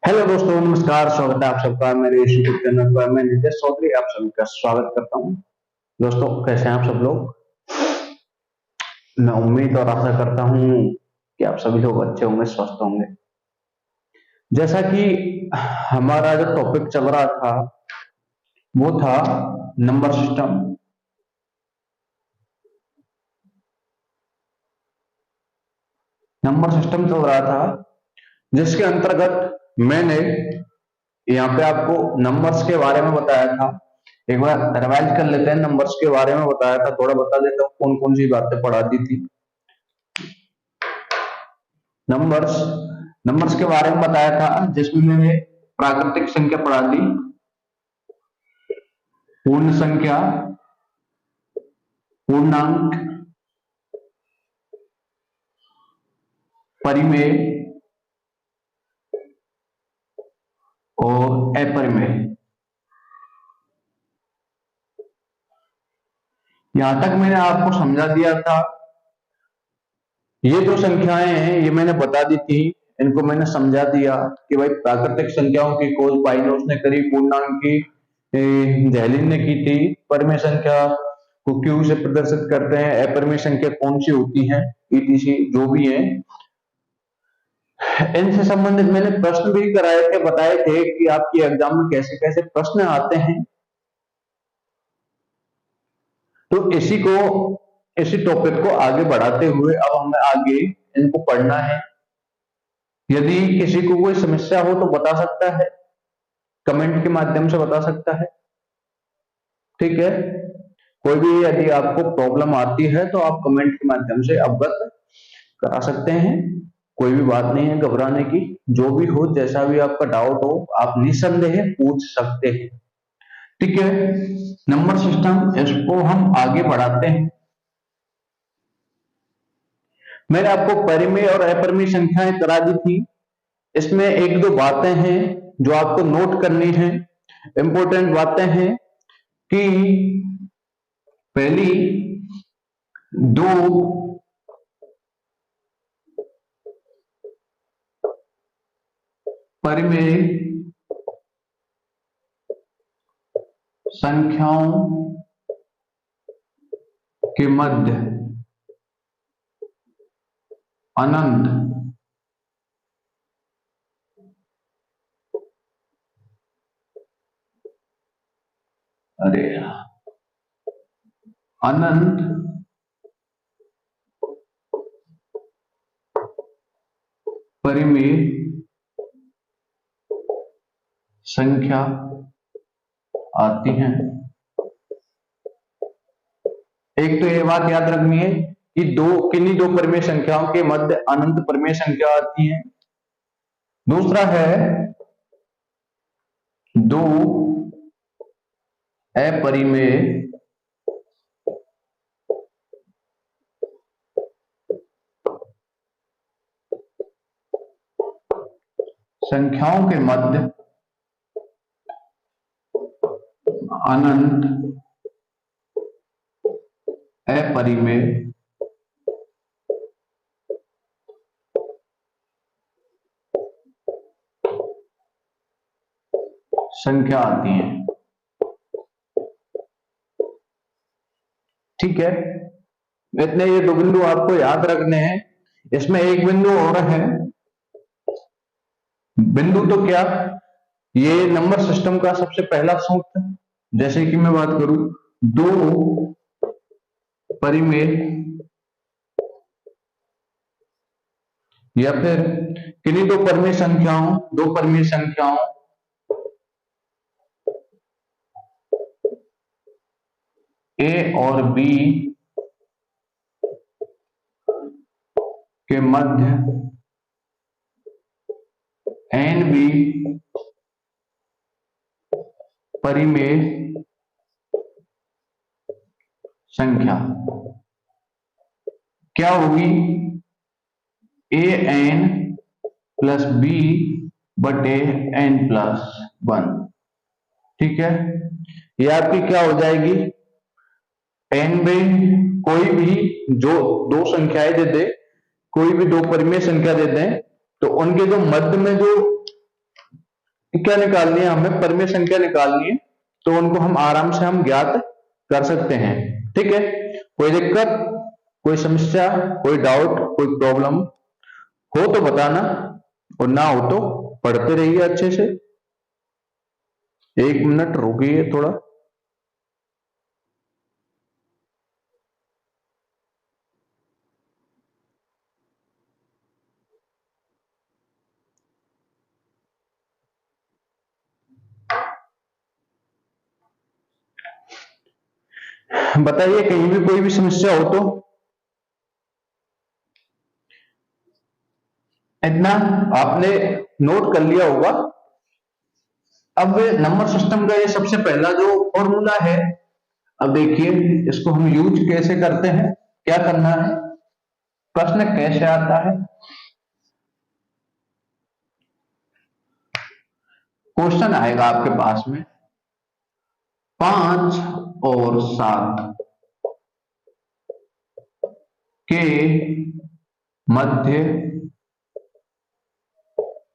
Hello दोस्तों, नमस्कार। स्वागत है आप सबका मेरे यूट्यूब चैनल पर। मैं नितेश चौधरी आप सभी का स्वागत करता हूं। दोस्तों, कैसे हैं आप सब लोग? मैं उम्मीद और आशा करता हूं कि आप सभी लोग अच्छे होंगे, स्वस्थ होंगे। जैसा कि हमारा जो टॉपिक चल रहा था वो था नंबर सिस्टम। नंबर सिस्टम चल रहा था जिसके अंतर्गत मैंने यहाँ पे आपको नंबर्स के बारे में बताया था। एक बार रिवाइज कर लेते हैं। नंबर्स के बारे में बताया था, थोड़ा बता देता हूँ कौन कौन सी बातें पढ़ा दी थी। नंबर्स नंबर्स के बारे में बताया था जिसमें मैंने प्राकृतिक संख्या पढ़ा दी, पूर्ण संख्या, पूर्णांक, परिमेय और अपरिमेय। यहां तक मैंने आपको समझा दिया था। ये जो संख्याएं हैं ये मैंने बता दी थी, इनको मैंने समझा दिया कि भाई प्राकृतिक संख्याओं की खोज पाइनोस ने करी, पूर्णांक की जैलिन ने की थी, परिमेय संख्या को क्यू से प्रदर्शित करते हैं, अपरिमेय संख्या कौन सी होती है, ईटीसी जो भी है। इनसे संबंधित मैंने प्रश्न भी कराए थे, बताए थे कि आपके एग्जाम में कैसे कैसे प्रश्न आते हैं। तो इसी टॉपिक को आगे बढ़ाते हुए अब हमें आगे इनको पढ़ना है। यदि किसी को कोई समस्या हो तो बता सकता है, कमेंट के माध्यम से बता सकता है, ठीक है। कोई भी यदि आपको प्रॉब्लम आती है तो आप कमेंट के माध्यम से अवगत करा सकते हैं। कोई भी बात नहीं है घबराने की। जो भी हो, जैसा भी आपका डाउट हो, आप निसंदेह पूछ सकते हैं, ठीक है। नंबर सिस्टम, इसको हम आगे बढ़ाते हैं। मैंने आपको परिमेय और अपरिमेय संख्याएं करा दी थी। इसमें एक दो बातें हैं जो आपको नोट करनी है, इंपॉर्टेंट बातें हैं कि पहली दो परिमेय संख्याओं के मध्य अनंत अनंत परिमेय संख्या आती हैं। एक तो ये बात याद रखनी है कि किन्हीं दो परिमेय संख्याओं के मध्य अनंत परिमेय संख्या आती है। दूसरा है दो अपरिमेय संख्याओं के मध्य अनंत अपरिमेय संख्या आती है, ठीक है। इतने ये दो बिंदु आपको याद रखने हैं। इसमें एक बिंदु और है। बिंदु तो क्या, ये नंबर सिस्टम का सबसे पहला सूत्र, जैसे कि मैं बात करूं दो परिमेय या फिर किन्हीं दो परिमेय संख्याओं ए और बी के मध्य एन बी परिमेय संख्या क्या होगी, ए एन प्लस बी बटे एन प्लस 1, ठीक है। ये आपकी क्या हो जाएगी, एन में कोई भी जो दो संख्याएं दे दे, कोई भी दो परिमेय संख्या दे दें तो उनके जो मध्य में जो क्या निकालनी है, हमें परिमेय संख्या निकालनी है, तो उनको हम आराम से हम ज्ञात कर सकते हैं। ठीक है, कोई दिक्कत, कोई समस्या, कोई डाउट, कोई प्रॉब्लम हो तो बताना, और ना हो तो पढ़ते रहिए अच्छे से। 1 मिनट रुकिए थोड़ा। बताइए कहीं भी कोई भी समस्या हो तो। इतना आपने नोट कर लिया होगा। अब नंबर सिस्टम का ये सबसे पहला जो फॉर्मूला है, अब देखिए इसको हम यूज कैसे करते हैं, क्या करना है, प्रश्न कैसे आता है। क्वेश्चन आएगा आपके पास में 5 और 7 के मध्य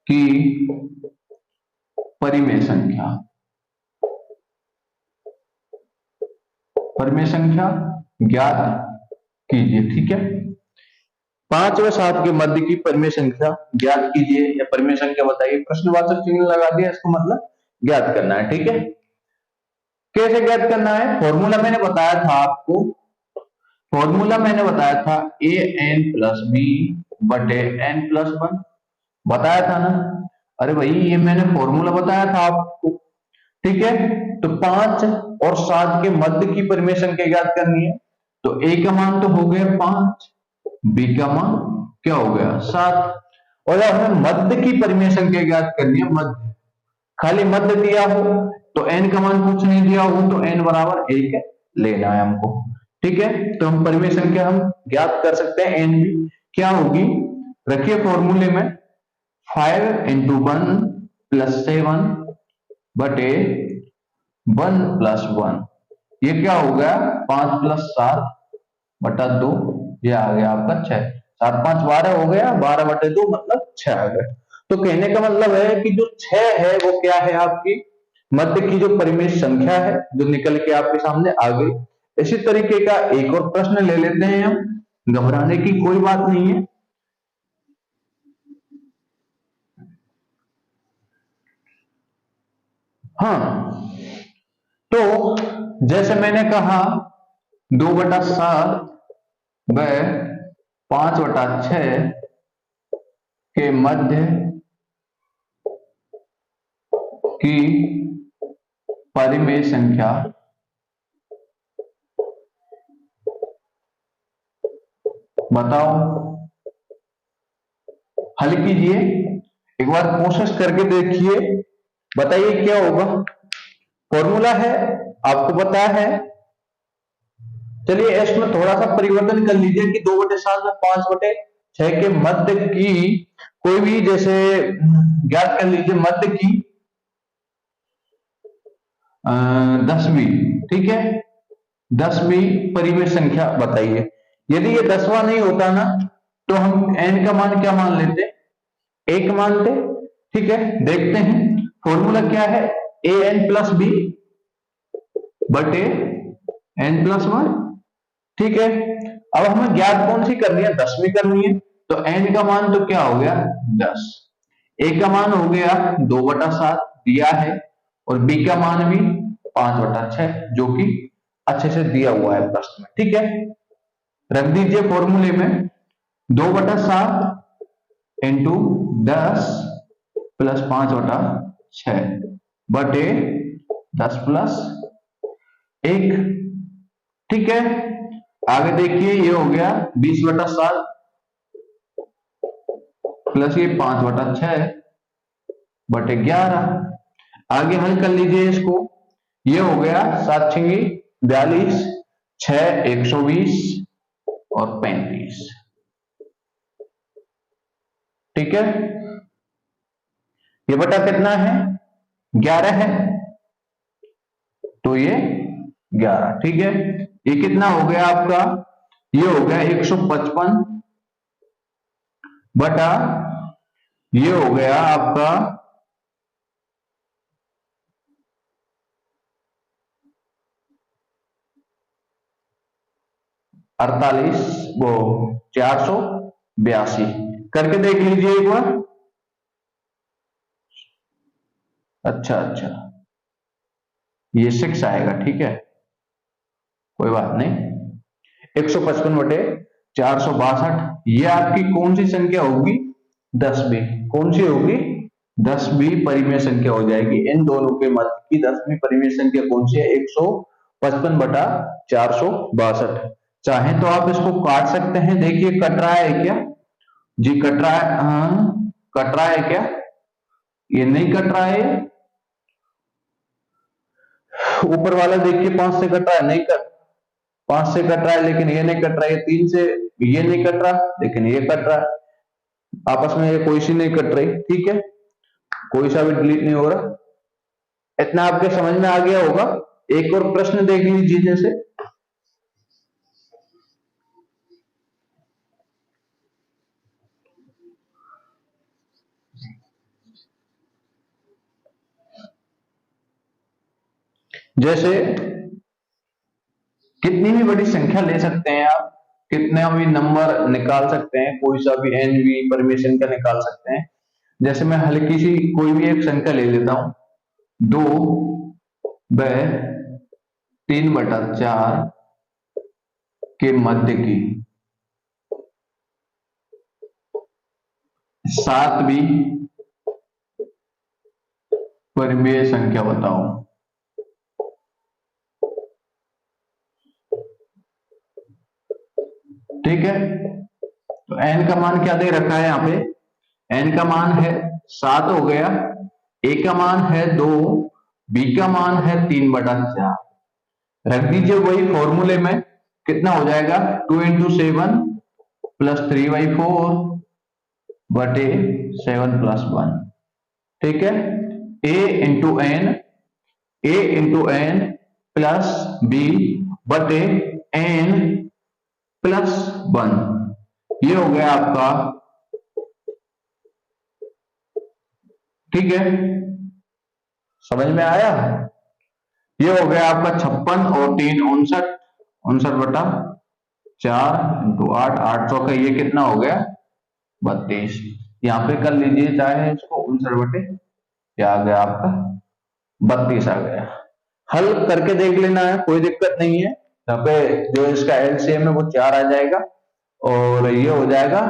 की परिमेय संख्या, परिमेय संख्या ज्ञात कीजिए। ठीक है, 5 व 7 के मध्य की परिमेय संख्या ज्ञात कीजिए, या परिमेय संख्या बताइए। प्रश्नवाचक चिन्ह लगा दिया, इसको मतलब ज्ञात करना है। ठीक है, कैसे ज्ञात करना है, फॉर्मूला मैंने बताया था आपको, फॉर्मूला मैंने बताया था ए एन प्लस बी बटे एन प्लस 1, बताया था ना। अरे भाई ये मैंने फॉर्मूला बताया था आपको। ठीक है, तो 5 और 7 के मध्य की परिमेय संख्या ज्ञात करनी है, तो ए का मान तो हो गया 5, बी का मान क्या हो गया 7, और हमें मध्य की परिमेय संख्या ज्ञात करनी है। मध्य, खाली मध्य दिया हो तो एन का मान कुछ नहीं दिया हो तो एन बराबर 1 लेना है हमको। ठीक है, तो हम परिमेय संख्या हम ज्ञात कर सकते हैं। एन भी क्या होगी, रखिए फॉर्मूले में 5 इंटू 1 प्लस 7 बटे 1 प्लस 1, ये क्या हो गया 5 प्लस 7 बटा 2, ये आ गया आपका 6, 7 5 12 हो गया, 12 बटे 2 मतलब 6 आ गया। तो कहने का मतलब है कि जो 6 है वो क्या है, आपकी मध्य की जो परिमेय संख्या है, जो निकल के आपके सामने आ गई। इसी तरीके का एक और प्रश्न ले लेते हैं हम, घबराने की कोई बात नहीं है। हाँ, तो जैसे मैंने कहा 2/7 व 5/6 के मध्य की परिमेय संख्या बताओ। हल कीजिए, एक बार कोशिश करके देखिए, बताइए क्या होगा। फॉर्मूला है, आपको पता है। चलिए इसमें थोड़ा सा परिवर्तन कर लीजिए कि 2/7 में 5/6 के मध्य की कोई भी, जैसे ज्ञात कर लीजिए मध्य की 10वीं। ठीक है, 10वीं परिमेय संख्या बताइए। यदि ये 10वां नहीं होता ना, तो हम n का मान क्या मान लेते, 1 मानते। ठीक है, देखते हैं फॉर्मूला क्या है, ए एन प्लस बी बटे एन प्लस 1। ठीक है, अब हमें ज्ञात कौन सी करनी है, 10वीं करनी है, तो n का मान तो क्या हो गया 10, a का मान हो गया 2/7 दिया है, और b का मान भी 5/6 जो कि अच्छे से दिया हुआ है प्रश्न में। ठीक है, रख दीजिए फॉर्मूले में 2/7 इंटू 10 प्लस 5/6 बटे 10 प्लस 1। ठीक है, आगे देखिए ये हो गया 20/7 प्लस ये 5/6 बटे 11। आगे हल कर लीजिए इसको, ये हो गया 7 6 42, 6 120 और 35। ठीक है, ये बटा कितना है 11 है, तो ये 11। ठीक है, ये कितना हो गया आपका, ये हो गया 155 बटा, ये हो गया आपका 48 वो 482 करके देख लीजिए एक बार। अच्छा अच्छा, ये 6 आएगा, ठीक है, कोई बात नहीं। 155/462, ये आपकी कौन सी संख्या होगी? 10वीं। कौन सी होगी? 10वीं परिमेय संख्या हो जाएगी। इन दोनों के मध्य की 10वीं परिमेय संख्या कौन सी है? 155/462। चाहे तो आप इसको काट सकते हैं, देखिए कट रहा है क्या जी? कट रहा है, हाँ कट रहा है क्या? ये नहीं कट रहा है। ऊपर वाला देखिए 5 से कट रहा है, नहीं कट, 5 से कट रहा है लेकिन ये नहीं कट रहा है, 3 से ये नहीं कट रहा लेकिन ये कट रहा है। आपस में ये कोई सी नहीं कट रही, ठीक है, कोई सा भी डिलीट नहीं हो रहा। इतना आपके समझ में आ गया होगा। एक और प्रश्न देख लीजिए, जैसे कितनी भी बड़ी संख्या ले सकते हैं आप, कितना भी नंबर निकाल सकते हैं, कोई सा भी एन वी परिमेय संख्या निकाल सकते हैं। जैसे मैं हल्की सी कोई भी एक संख्या ले लेता हूं, 2/3/4 के मध्य की 7वीं परिमेय संख्या बताओ। ठीक है, तो n का मान क्या दे रखा है यहाँ पे? n का मान है 7 हो गया, a का मान है 2, b का मान है 3/4। रख दीजिए वही फॉर्मूले में, कितना हो जाएगा? 2 × 7 + 3/4 बटे 7 + 1। ठीक है, a × n प्लस b बटे n + 1, ये हो गया आपका। ठीक है, समझ में आया? ये हो गया आपका 56 और 3 59, 59/4 × 8, 8 का ये कितना हो गया? 32। यहाँ पे कर लीजिए चाहे इसको, 59 क्या आ गया आपका? 32 आ गया। हल करके देख लेना है, कोई दिक्कत नहीं है। यहाँ पे जो इसका एलसीएम है वो 4 आ जाएगा और ये हो जाएगा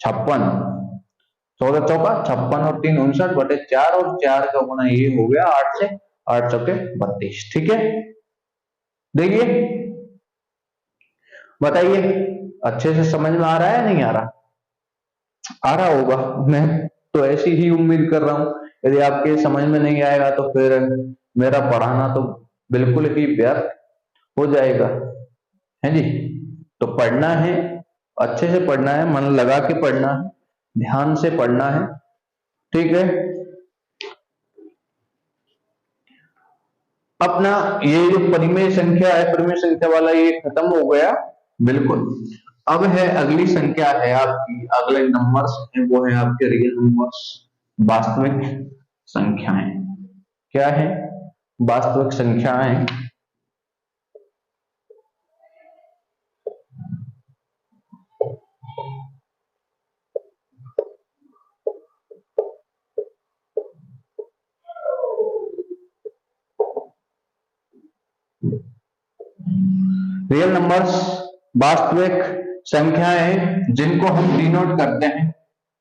56, 14 चौका 56 और 3 59/4 और 4 का गुना ये हो गया 8 से, 8 चौके 32। ठीक है, देखिए बताइए अच्छे से समझ में आ रहा है नहीं आ रहा? आ रहा होगा, मैं तो ऐसी ही उम्मीद कर रहा हूं। यदि आपके समझ में नहीं आएगा तो फिर मेरा पढ़ाना तो बिल्कुल ही व्यर्थ हो जाएगा, है जी। तो पढ़ना है, अच्छे से पढ़ना है, मन लगा के पढ़ना है, ध्यान से पढ़ना है। ठीक है, अपना ये जो परिमेय संख्या है, परिमेय संख्या वाला ये खत्म हो गया, बिल्कुल। अब है अगली संख्या है आपकी, अगले नंबर्स है वो है आपके रियल नंबर्स, वास्तविक संख्याएं। क्या है? वास्तविक संख्याएं। रियल नंबर्स, वास्तविक संख्याएं जिनको हम डिनोट करते हैं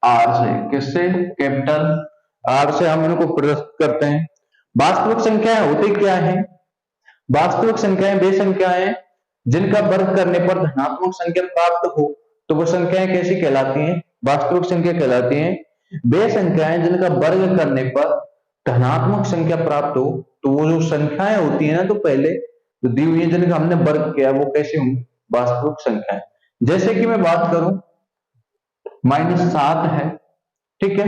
आर से। किससे? कैपिटल आर से हम इनको प्रदर्शित करते हैं। वास्तविक संख्याएं होती क्या है? वास्तविक संख्याएं वे संख्याएं जिनका वर्ग करने पर धनात्मक संख्या प्राप्त हो, तो वो संख्याएं कैसी कहलाती हैं? वास्तविक संख्या कहलाती हैं। वे संख्याएं जिनका वर्ग करने पर धनात्मक संख्या प्राप्त हो, तो वो जो संख्याएं होती है ना, तो पहले तो दी हुई है जिनका हमने वर्ग किया, वो कैसे होंगी? वास्तविक संख्याएं। जैसे कि मैं बात करूं, -7 है, ठीक है,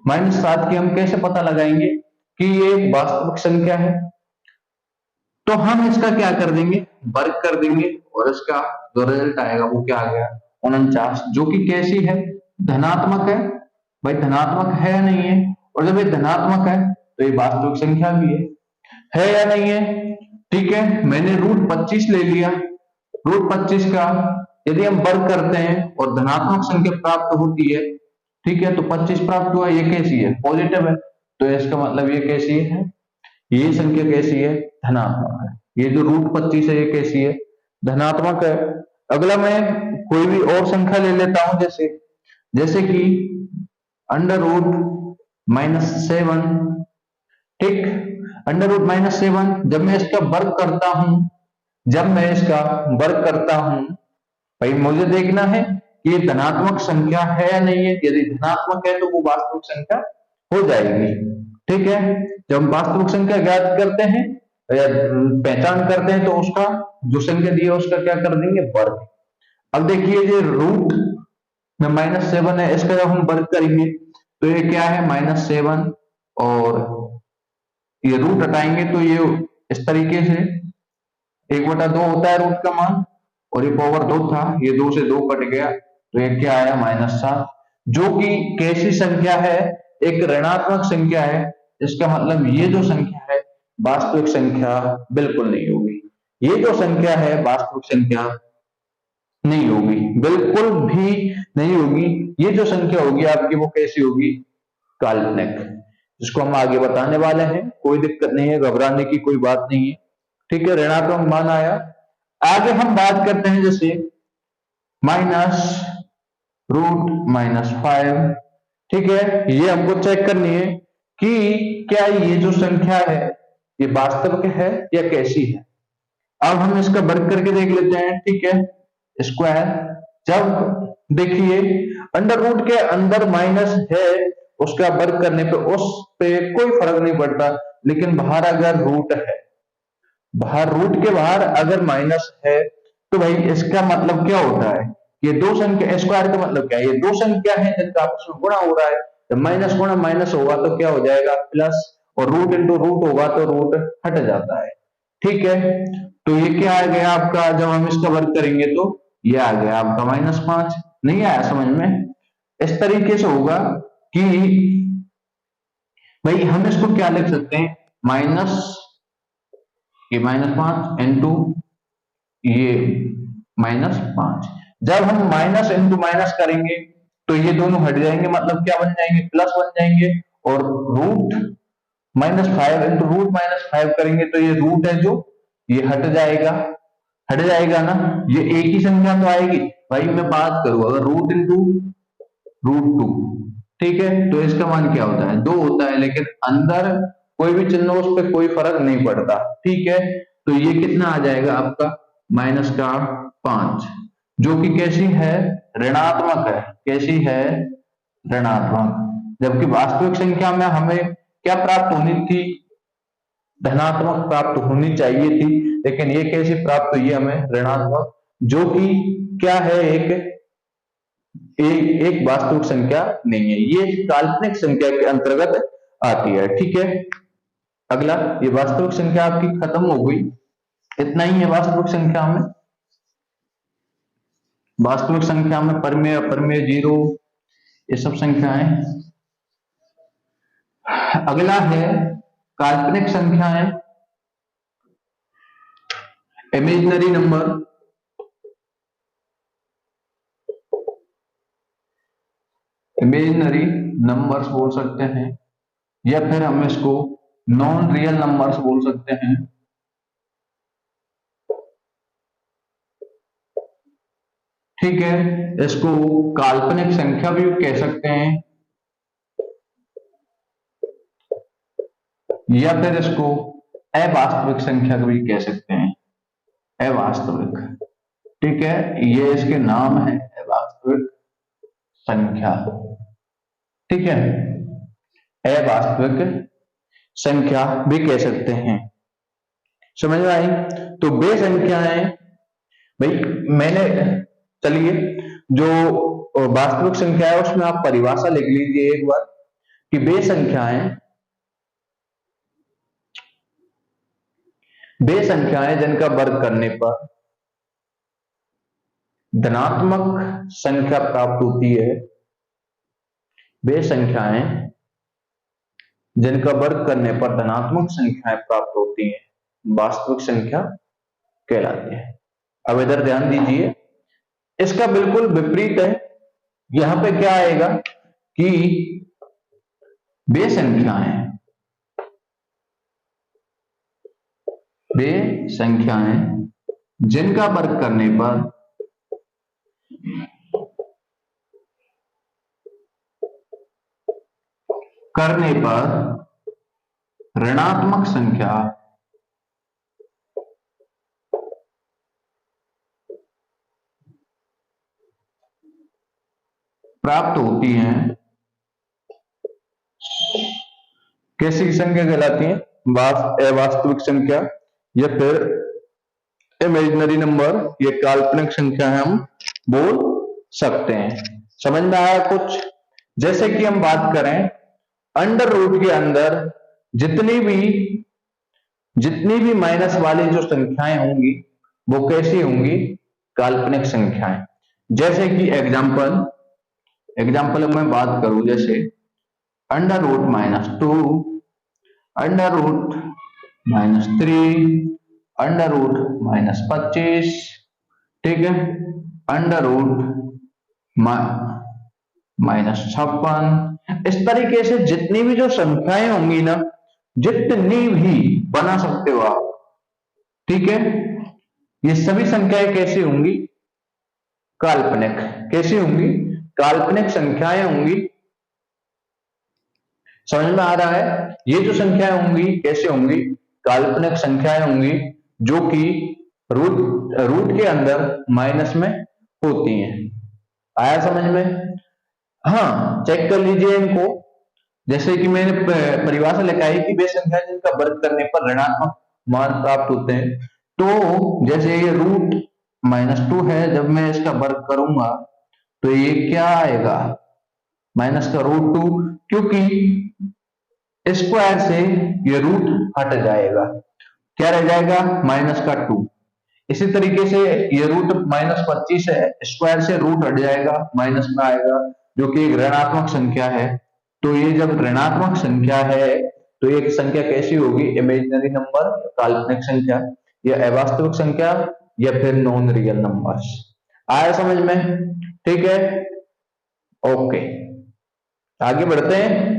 -7 की हम कैसे पता लगाएंगे कि ये एक वास्तविक संख्या है? तो हम इसका क्या कर देंगे? वर्ग कर देंगे और इसका जो रिजल्ट आएगा वो क्या आ गया? 49, जो कि कैसी है? धनात्मक है। भाई धनात्मक है या नहीं है? और जब ये धनात्मक है तो ये वास्तविक संख्या भी है या नहीं है? ठीक है, मैंने रूट 25 ले लिया। रूट 25 का यदि हम वर्ग करते हैं और धनात्मक संख्या प्राप्त होती है, ठीक है, तो 25 प्राप्त हुआ, ये कैसी है, पॉजिटिव है, तो इसका मतलब ये कैसी है, ये संख्या कैसी है, धनात्मक है। ये जो रूट 25 है ये कैसी है, धनात्मक है। अगला मैं कोई भी और संख्या ले लेता हूं, जैसे जैसे कि अंडर रूट -7, ठीक, अंडर रूट -7 जब मैं इसका वर्ग करता हूं, जब मैं इसका वर्ग करता हूं, भाई मुझे देखना है कि ये धनात्मक संख्या है या नहीं है। यदि धनात्मक है तो वो वास्तविक संख्या हो जाएगी, ठीक है। जब हम वास्तविक संख्या ज्ञात करते हैं या पहचान करते हैं तो उसका जो संख्या दी है उसका क्या कर देंगे, वर्ग। अब देखिए ये रूट में -7 है, इसका जब हम वर्ग करेंगे तो ये क्या है, -7, और ये रूट हटाएंगे तो ये इस तरीके से 1/2 होता है रूट का मान, और ये पावर 2 था, ये 2 से 2 कट गया, तो ये क्या आया, -7, जो कि कैसी संख्या है, एक ऋणात्मक संख्या है। इसका मतलब ये जो संख्या है वास्तविक संख्या बिल्कुल नहीं होगी, ये जो संख्या है वास्तविक संख्या नहीं होगी, बिल्कुल भी नहीं होगी। ये जो संख्या होगी आपकी वो कैसी होगी, काल्पनिक, जिसको हम आगे बताने वाले हैं। कोई दिक्कत नहीं है, घबराने की कोई बात नहीं है, ठीक है। ऋणात्मक मान आया। आगे हम बात करते हैं जैसे -√-5, ठीक है, ये हमको चेक करनी है कि क्या ये जो संख्या है ये वास्तविक है या कैसी है। अब हम इसका वर्ग करके देख लेते हैं, ठीक है। स्क्वायर, जब देखिए अंडर रूट के अंदर माइनस है, उसका वर्ग करने पे उस पे कोई फर्क नहीं पड़ता, लेकिन बाहर अगर रूट है, बाहर रूट के बाहर अगर माइनस है तो भाई इसका मतलब क्या होता है, ये दो संख्या, स्क्वायर का मतलब क्या है, ये दो संख्या है जिनका आपस में गुणा हो रहा है। जब माइनस गुणा माइनस होगा तो क्या हो जाएगा, प्लस, और रूट इंटू रूट होगा तो रूट हट जाता है, ठीक है। तो ये क्या आ गया आपका, जब हम इसका वर्ग करेंगे तो ये आ गया आपका -5। नहीं आया समझ में, इस तरीके से होगा कि भाई हम इसको क्या लिख सकते हैं, माइनस, ये -5 इंटू ये -5। जब हम माइनस इंटू माइनस करेंगे तो ये दोनों हट जाएंगे, मतलब क्या बन जाएंगे, प्लस बन जाएंगे, और रूट -5 इंटू रूट -5 करेंगे तो ये रूट है जो ये हट जाएगा, हट जाएगा ना, ये एक ही संख्या तो आएगी। भाई मैं बात करूं अगर रूट इंटू √2, ठीक है, तो इसका मान क्या होता है, 2 होता है, लेकिन अंदर कोई भी चिन्ह उस पर कोई फर्क नहीं पड़ता, ठीक है। तो ये कितना आ जाएगा आपका, -5, जो कि कैसी है, ऋणात्मक है, कैसी है, ऋणात्मक। जबकि वास्तविक संख्या में हमें क्या प्राप्त होनी थी, धनात्मक प्राप्त होनी चाहिए थी, लेकिन ये कैसी प्राप्त हुई है हमें, ऋणात्मक, जो कि क्या है, एक वास्तविक संख्या नहीं है, ये काल्पनिक संख्या के अंतर्गत आती है, ठीक है। अगला, ये वास्तविक संख्या आपकी खत्म हो गई, इतना ही है वास्तविक संख्या में। वास्तविक संख्या में परमेय अपरमेय जीरो ये सब संख्याएं। अगला है काल्पनिक संख्याएं, इमेजिनरी नंबर। इमेजिनरी नंबर्स बोल सकते हैं, या फिर हम इसको नॉन रियल नंबर्स बोल सकते हैं, ठीक है। इसको काल्पनिक संख्या भी कह सकते हैं, या फिर इसको अवास्तविक संख्या भी कह सकते हैं, अवास्तविक, ठीक है, ये इसके नाम है, अवास्तविक संख्या, ठीक है, अवास्तविक संख्या भी कह सकते हैं। समझ में आई। तो वे संख्याएं, भाई मैंने, चलिए जो वास्तविक संख्या है उसमें आप परिभाषा लिख लीजिए एक बार, कि वे संख्याएं जिनका वर्ग करने पर धनात्मक संख्या प्राप्त होती है, वे संख्याएं जिनका वर्ग करने पर धनात्मक संख्याएं प्राप्त होती हैं, वास्तविक संख्या कहलाती है। अब इधर ध्यान दीजिए, इसका बिल्कुल विपरीत है। यहां पे क्या आएगा कि वे संख्याएं जिनका वर्ग करने पर ऋणात्मक संख्या प्राप्त होती हैं, कैसी संख्या कहलाती है? अवास्तविक संख्या या फिर इमेजिनरी नंबर, ये काल्पनिक संख्या है, हम बोल सकते हैं। समझ में आया कुछ? जैसे कि हम बात करें अंडर रूट के अंदर जितनी भी माइनस वाली जो संख्याएं होंगी वो कैसी होंगी? काल्पनिक संख्याएं। जैसे कि एग्जाम्पल मैं बात करूं, जैसे under root -2, under root -3, under root -25, ठीक है, अंडर रूट -56, इस तरीके से जितनी भी जो संख्याएं होंगी ना, जितनी भी बना सकते हो आप, ठीक है, ये सभी संख्याएं कैसी होंगी? काल्पनिक। कैसी होंगी? काल्पनिक संख्याएं होंगी। समझ में आ रहा है? ये जो संख्याएं होंगी कैसे होंगी? काल्पनिक संख्याएं होंगी, जो कि रूट के अंदर माइनस में होती हैं। आया समझ में? हाँ, चेक कर लीजिए इनको। जैसे कि मैंने परिभाषा लिखा है कि वे संख्या जिनका वर्ग करने पर ऋणात्मक मान प्राप्त होते हैं। तो जैसे ये रूट -2 है, जब मैं इसका वर्ग करूंगा तो ये क्या आएगा? -√2, क्योंकि स्क्वायर से ये रूट हट जाएगा, क्या रह जाएगा? -2। इसी तरीके से ये रूट -25 है, स्क्वायर से रूट हट जाएगा, माइनस में आएगा, जो कि एक ऋणात्मक संख्या है। तो ये जब ऋणात्मक संख्या है तो एक संख्या कैसी होगी? इमेजिनरी नंबर, काल्पनिक संख्या, या अवास्तविक संख्या, या फिर नॉन रियल नंबर्स। आया समझ में? ठीक है, ओके, आगे बढ़ते हैं।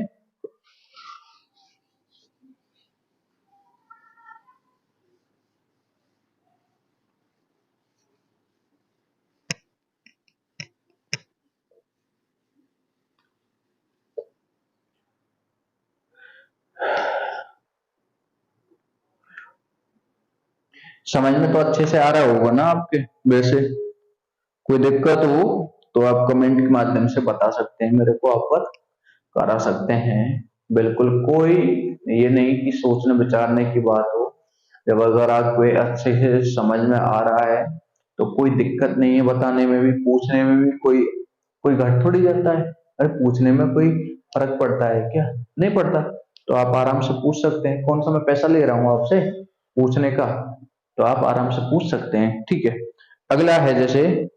समझ में तो अच्छे से आ रहा होगा ना आपके? वैसे कोई दिक्कत हो तो आप कमेंट के माध्यम से बता सकते हैं, मेरे को अवगत करा सकते हैं। बिल्कुल कोई ये नहीं कि सोचने विचारने की बात हो। जब अगर आपको अच्छे से समझ में आ रहा है तो कोई दिक्कत नहीं है बताने में भी, पूछने में भी कोई घट थोड़ी जाता है। अरे पूछने में कोई फर्क पड़ता है क्या? नहीं पड़ता। तो आप आराम से पूछ सकते हैं। कौन सा मैं पैसा ले रहा हूं आपसे पूछने का? तो आप आराम से पूछ सकते हैं, ठीक है। अगला है, जैसे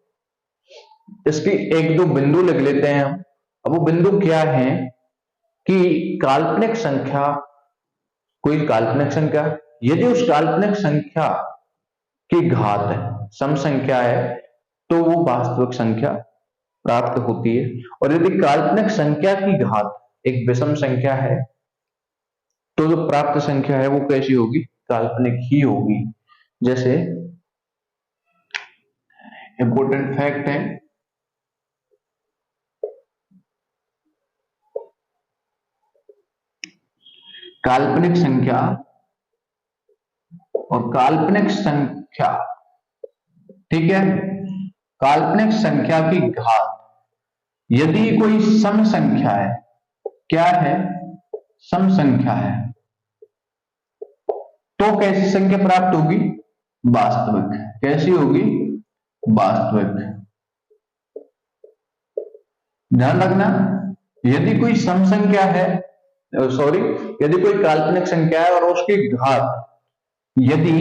इसकी एक दो बिंदु लिख लेते हैं हम। अब वो बिंदु क्या है कि काल्पनिक संख्या, कोई काल्पनिक संख्या, यदि उस काल्पनिक संख्या की घात सम संख्या है तो वो वास्तविक संख्या प्राप्त होती है। और यदि काल्पनिक संख्या की घात एक विषम संख्या है तो जो प्राप्त संख्या है वो कैसी होगी? काल्पनिक ही होगी। जैसे इंपॉर्टेंट फैक्ट है, काल्पनिक संख्या और काल्पनिक संख्या, ठीक है, काल्पनिक संख्या की घात यदि कोई सम संख्या है, क्या है? सम संख्या है, तो कैसी संख्या प्राप्त होगी? वास्तविक। कैसी होगी? वास्तविक। ध्यान रखना, यदि कोई सम संख्या है, यदि कोई काल्पनिक संख्या है और उसकी घात, यदि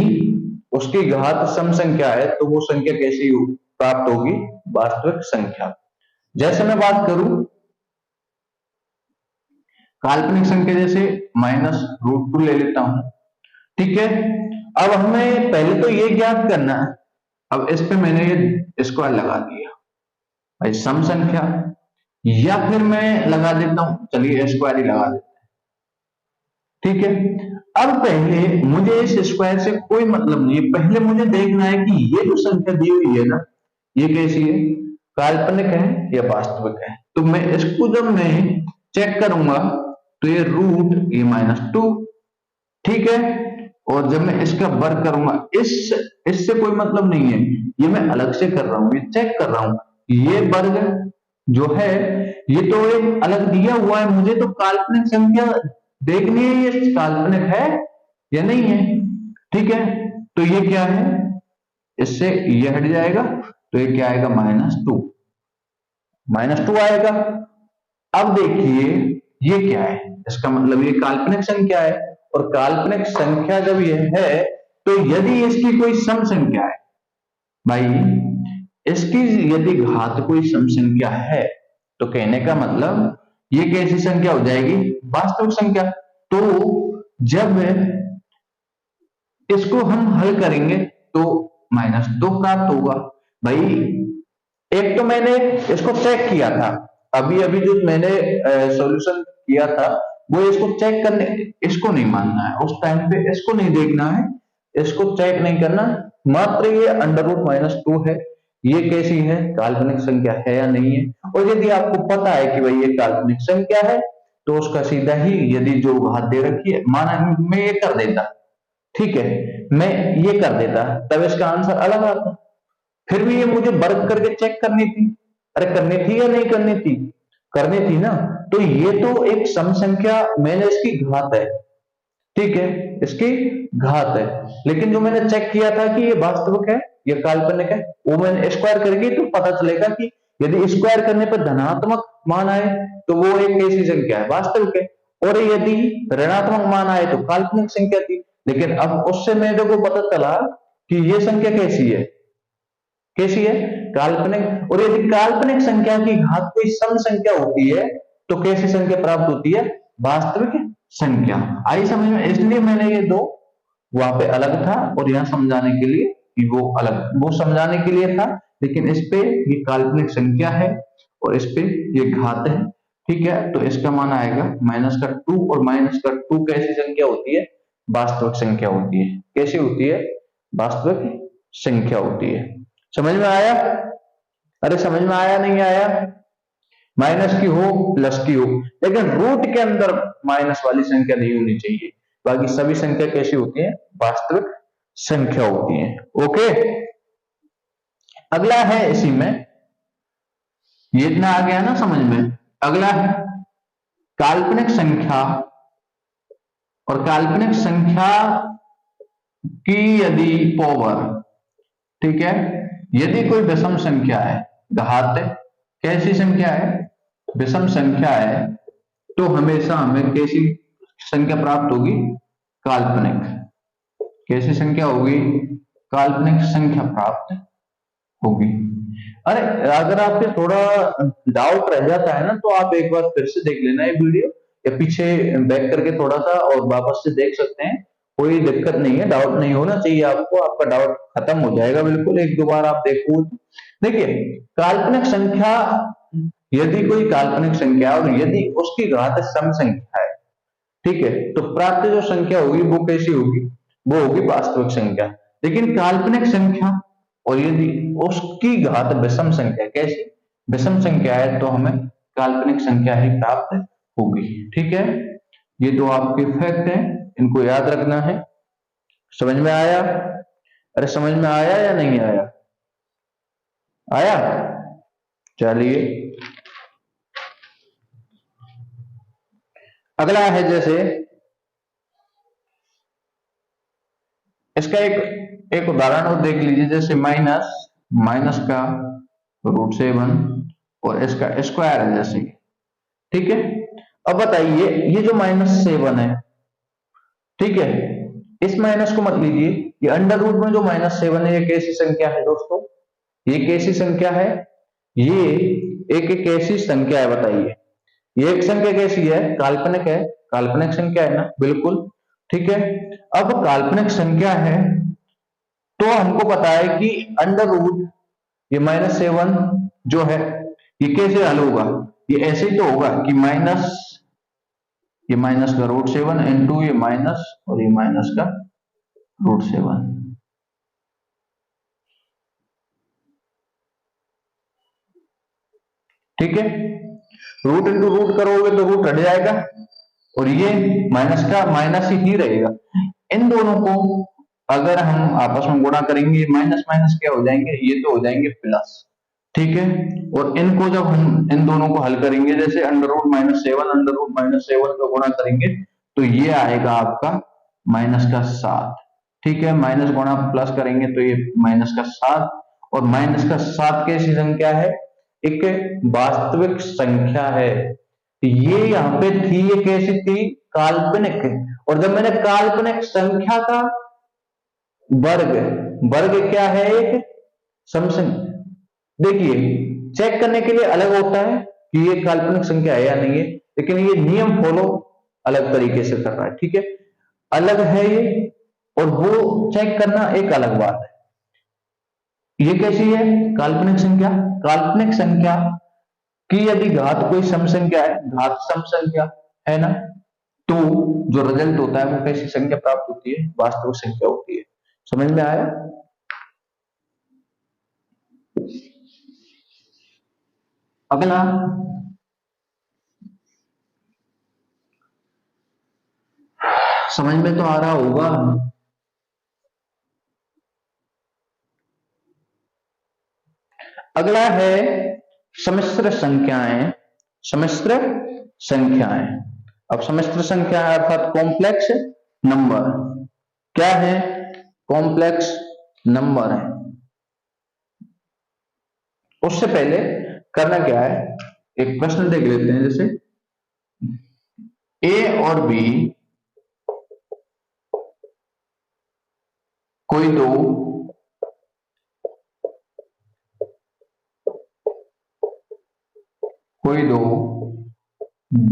उसकी घात सम संख्या है तो वो संख्या कैसी प्राप्त होगी? वास्तविक संख्या। जैसे मैं बात करूं काल्पनिक संख्या, जैसे -√2 ले लेता हूं, ठीक है, अब हमें पहले तो ये ज्ञात करना है, अब इस पे मैंने ये स्क्वायर लगा दिया भाई सम संख्या, या फिर मैं लगा देता हूं, चलिए स्क्वायर ही लगा देते हैं, ठीक है। अब पहले मुझे इस स्क्वायर से कोई मतलब नहीं है, पहले मुझे देखना है कि ये जो संख्या दी हुई है ना, ये कैसी है, काल्पनिक है या वास्तविक है। तो मैं इसको जब मैं चेक करूंगा तो ये रूट ए -2, ठीक है। और जब मैं इसका वर्ग करूंगा, इससे कोई मतलब नहीं है, ये मैं अलग से कर रहा हूं, ये चेक कर रहा हूं, ये वर्ग जो है ये तो एक अलग दिया हुआ है, मुझे तो काल्पनिक संख्या देखनी है, ये काल्पनिक है या नहीं है, ठीक है। तो ये क्या है, इससे ये हट जाएगा, तो ये क्या आएगा -2 आएगा। अब देखिए ये क्या है, इसका मतलब ये काल्पनिक संख्या है, और काल्पनिक संख्या जब ये है तो यदि इसकी कोई सम संख्या है भाई, इसकी यदि घात कोई सम संख्या है, तो कहने का मतलब ये कैसी संख्या हो जाएगी, वास्तविक संख्या। तो जब इसको हम हल करेंगे तो -2 प्राप्त होगा भाई। एक तो मैंने इसको चेक किया था, अभी अभी जो मैंने सॉल्यूशन किया था वो इसको चेक करने, इसको नहीं मानना है, उस टाइम पे इसको नहीं देखना है, इसको चेक नहीं करना, मात्र ये √-2 है, ये कैसी है, काल्पनिक संख्या है या नहीं है। और यदि आपको पता है कि भाई ये काल्पनिक संख्या है तो उसका सीधा ही, यदि जो घात दे रखी है, माना मैं ये कर देता, ठीक है, मैं ये कर देता, तब इसका आंसर अलग आता। फिर भी ये मुझे वर्ग करके चेक करनी थी, अरे करनी थी या नहीं करनी थी, करनी थी ना। तो ये तो एक सम संख्या, मैंने इसकी घात है, ठीक है, इसकी घात है, लेकिन जो मैंने चेक किया था कि ये वास्तविक है या काल्पनिक है, वो मैंने स्क्वायर करके तो पता चलेगा कि यदि स्क्वायर करने पर धनात्मक मान आए तो वो एक कैसी संख्या है, वास्तविक है, और यदि ऋणात्मक मान आए तो काल्पनिक संख्या थी। लेकिन अब उससे मेरे को पता चला कि ये संख्या कैसी है, कैसी है, काल्पनिक। और यदि काल्पनिक संख्या की घात कोई सम संख्या होती है तो कैसी संख्या प्राप्त होती है, वास्तविक संख्या। आई समझ में, इसलिए मैंने ये दो वहां पे अलग था और यहाँ समझाने के लिए कि वो अलग, वो समझाने के लिए था, लेकिन इस पे ये काल्पनिक संख्या है और इस पे ये घात है, ठीक है। तो इसका मान आएगा -2, और -2 कैसी संख्या होती है, वास्तविक संख्या होती है। कैसी होती है, वास्तविक संख्या होती है। समझ में आया, अरे समझ में आया नहीं आया, माइनस की हो प्लस की हो, लेकिन रूट के अंदर माइनस वाली संख्या नहीं होनी चाहिए, बाकी सभी संख्या कैसी होती है, वास्तविक संख्या होती है। ओके, अगला है इसी में, ये इतना आ गया ना समझ में। अगला है काल्पनिक संख्या, और काल्पनिक संख्या की यदि पावर, ठीक है, यदि कोई विषम संख्या है, घात कैसी संख्या है, विषम संख्या है, तो हमेशा हमें कैसी संख्या प्राप्त होगी, काल्पनिक, कैसी संख्या होगी, काल्पनिक संख्या प्राप्त होगी। अरे अगर आपके थोड़ा डाउट रह जाता है ना, तो आप एक बार फिर से देख लेना ये वीडियो, या पीछे बैक करके थोड़ा सा और वापस से देख सकते हैं, कोई दिक्कत नहीं है, डाउट नहीं होना चाहिए आपको, आपका डाउट खत्म हो जाएगा बिल्कुल, एक दो बार आप देखो। देखिए काल्पनिक संख्या, यदि कोई काल्पनिक संख्या और यदि उसकी घात सम संख्या है, ठीक है, तो प्राप्त जो संख्या होगी वो कैसी होगी, वो होगी वास्तविक संख्या। लेकिन काल्पनिक संख्या और यदि उसकी घात विषम संख्या, कैसी विषम संख्या है, तो हमें काल्पनिक संख्या ही प्राप्त होगी, ठीक है। ये दो आपके फैक्ट हैं, इनको याद रखना है। समझ में आया, अरे समझ में आया या नहीं आया, आया, चलिए अगला है, जैसे इसका एक उदाहरण और देख लीजिए, जैसे माइनस का √7 और इसका स्क्वायर है जैसे, ठीक है। अब बताइए ये जो -7 है, ठीक है, इस माइनस को मत लीजिए, ये अंडर रूट में जो -7 है, ये कैसी संख्या है दोस्तों, ये कैसी संख्या है, ये एक कैसी संख्या है बताइए, ये एक संख्या कैसी है, काल्पनिक है, काल्पनिक संख्या है ना, बिल्कुल। ठीक है। अब काल्पनिक संख्या है तो हमको पता है कि अंडर रूट ये -7 जो है ये कैसे हल होगा, ये ऐसे ही तो होगा कि ये माइनस का √7 इंटू ये माइनस और ये माइनस का √7। ठीक है, रूट इंटू रूट करोगे तो रूट हट जाएगा और ये माइनस का माइनस ही रहेगा। इन दोनों को अगर हम आपस में गुणा करेंगे माइनस माइनस क्या हो जाएंगे, ये तो हो जाएंगे प्लस। ठीक है, और इनको जब हम इन दोनों को हल करेंगे जैसे √-7 √-7 का गुणा करेंगे तो ये आएगा आपका माइनस का 7। ठीक है, माइनस गुणा प्लस करेंगे तो ये माइनस का 7 और माइनस का 7 कैसी संख्या है, एक वास्तविक संख्या है। ये यहाँ पे थी, ये कैसी थी, काल्पनिक। और जब मैंने काल्पनिक संख्या का वर्ग, वर्ग क्या है, एक समसंख्या। देखिए चेक करने के लिए अलग होता है कि ये काल्पनिक संख्या है या नहीं है, लेकिन ये नियम फॉलो अलग तरीके से कर रहा है। ठीक है, अलग है ये और वो चेक करना एक अलग बात है। ये कैसी है काल्पनिक संख्या, काल्पनिक संख्या की यदि घात कोई सम संख्या है, घात सम संख्या है ना, तो जो रिजल्ट होता है वो कैसी संख्या प्राप्त होती है, वास्तविक संख्या होती है। समझ में आया? अगला समझ में तो आ रहा होगा। अगला है सम्मिश्र संख्याएं, सम्मिश्र संख्याएं। अब सम्मिश्र संख्या अर्थात कॉम्प्लेक्स नंबर क्या है, कॉम्प्लेक्स नंबर है। उससे पहले करना क्या है, एक प्रश्न देख लेते हैं। जैसे ए और बी कोई दो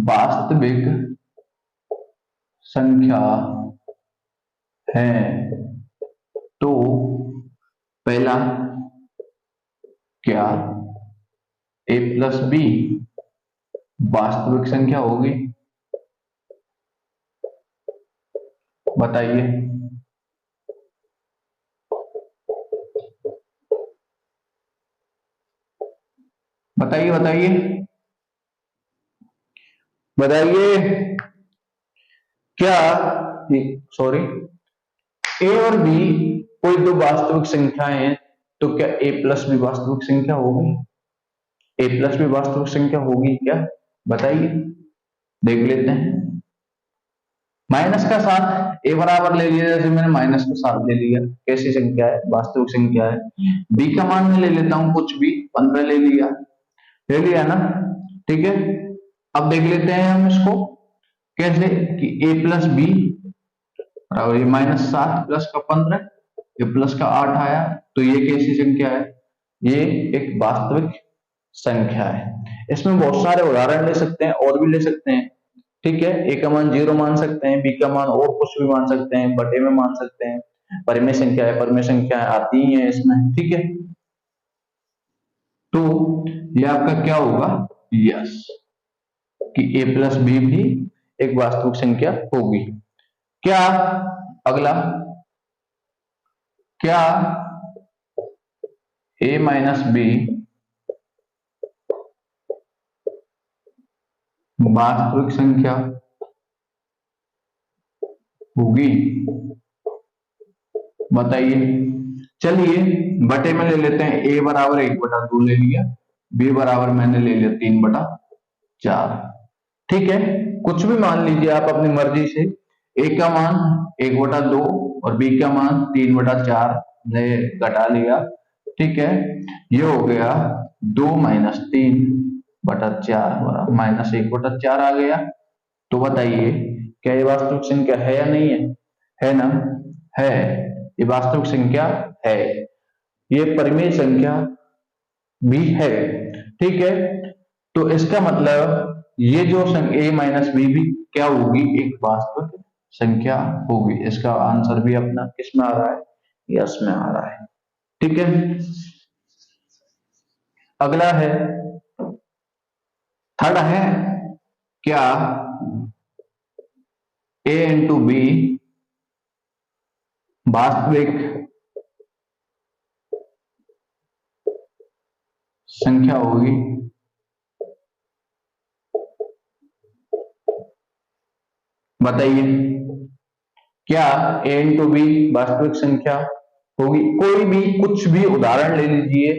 वास्तविक संख्या है तो पहला क्या a प्लस बी वास्तविक संख्या होगी, बताइए। बताइए बताइए बताइए क्या, सॉरी, ए और बी कोई दो वास्तविक संख्याएं हैं तो क्या a प्लस बी वास्तविक संख्या होगी, a प्लस बी वास्तविक संख्या होगी क्या, बताइए। देख लेते हैं। माइनस का 7 ए बराबर ले लिया, जैसे मैंने माइनस का 7 ले लिया, कैसी संख्या है, वास्तविक संख्या है। बी का मान में ले लेता हूं कुछ भी, 15 ले लिया ना। ठीक है, अब देख लेते हैं हम इसको कैसे कि a प्लस बी बराबर ये -7 प्लस का 15, ये प्लस का 8 आया, तो ये कैसी संख्या है, ये एक वास्तविक संख्या है। इसमें बहुत सारे उदाहरण ले सकते हैं और भी ले सकते हैं। ठीक है, ए का मान 0 मान सकते हैं, बी का मान और कुछ भी मान सकते हैं, बटे में मान सकते हैं, परिमेय संख्या है, परिमेय संख्या आती ही है इसमें। ठीक है, तो ये आपका क्या होगा, यस, कि a प्लस बी भी एक वास्तविक संख्या होगी। क्या अगला, क्या a माइनस बी वास्तविक संख्या होगी, बताइए। चलिए बटे में ले लेते हैं, a बराबर 1/2 ले लिया, b बराबर मैंने ले लिया 3/4। ठीक है, कुछ भी मान लीजिए आप अपनी मर्जी से, a का मान 1/2 और b का मान 3/4 ने घटा लिया। ठीक है, ये हो गया 2 - 3/4 -1/4 आ गया। तो बताइए क्या ये वास्तविक संख्या है या नहीं है, है ना, है, ये वास्तविक संख्या है, ये परिमेय संख्या भी है। ठीक है, तो इसका मतलब ये जो a माइनस बी भी क्या होगी, एक वास्तविक संख्या होगी। इसका आंसर भी अपना किस में आ रहा है, यस में आ रहा है। ठीक है, अगला है थर्ड है, क्या a इंटू बी वास्तविक संख्या होगी? बताइए, क्या a इंटू बी वास्तविक संख्या होगी? कोई भी कुछ भी उदाहरण ले लीजिए,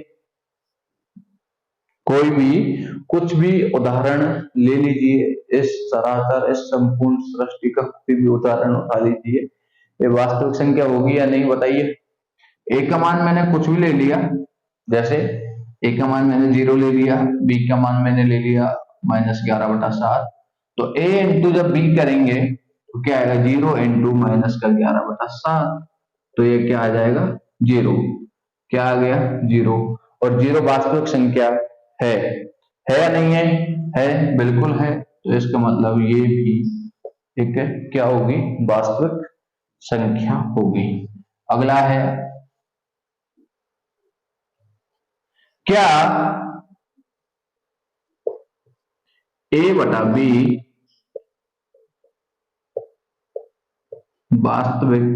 कोई भी कुछ भी उदाहरण ले लीजिए, इस सरासर इस संपूर्ण सृष्टि का कोई भी उदाहरण उठा लीजिए, ये वास्तविक संख्या होगी या नहीं? बताइए। ए का मान मैंने कुछ भी ले लिया, जैसे ए का मान मैंने 0 ले लिया, बी का मान मैंने ले लिया -11/7, तो ए इंटू जब बी करेंगे तो क्या आएगा, 0 इंटू -11/7, तो ये क्या आ जाएगा, 0। क्या आ गया, 0। और 0 वास्तविक संख्या है या नहीं है? है, बिल्कुल है। तो इसका मतलब ये भी एक क्या होगी, वास्तविक संख्या होगी। अगला है, क्या a बटा b वास्तविक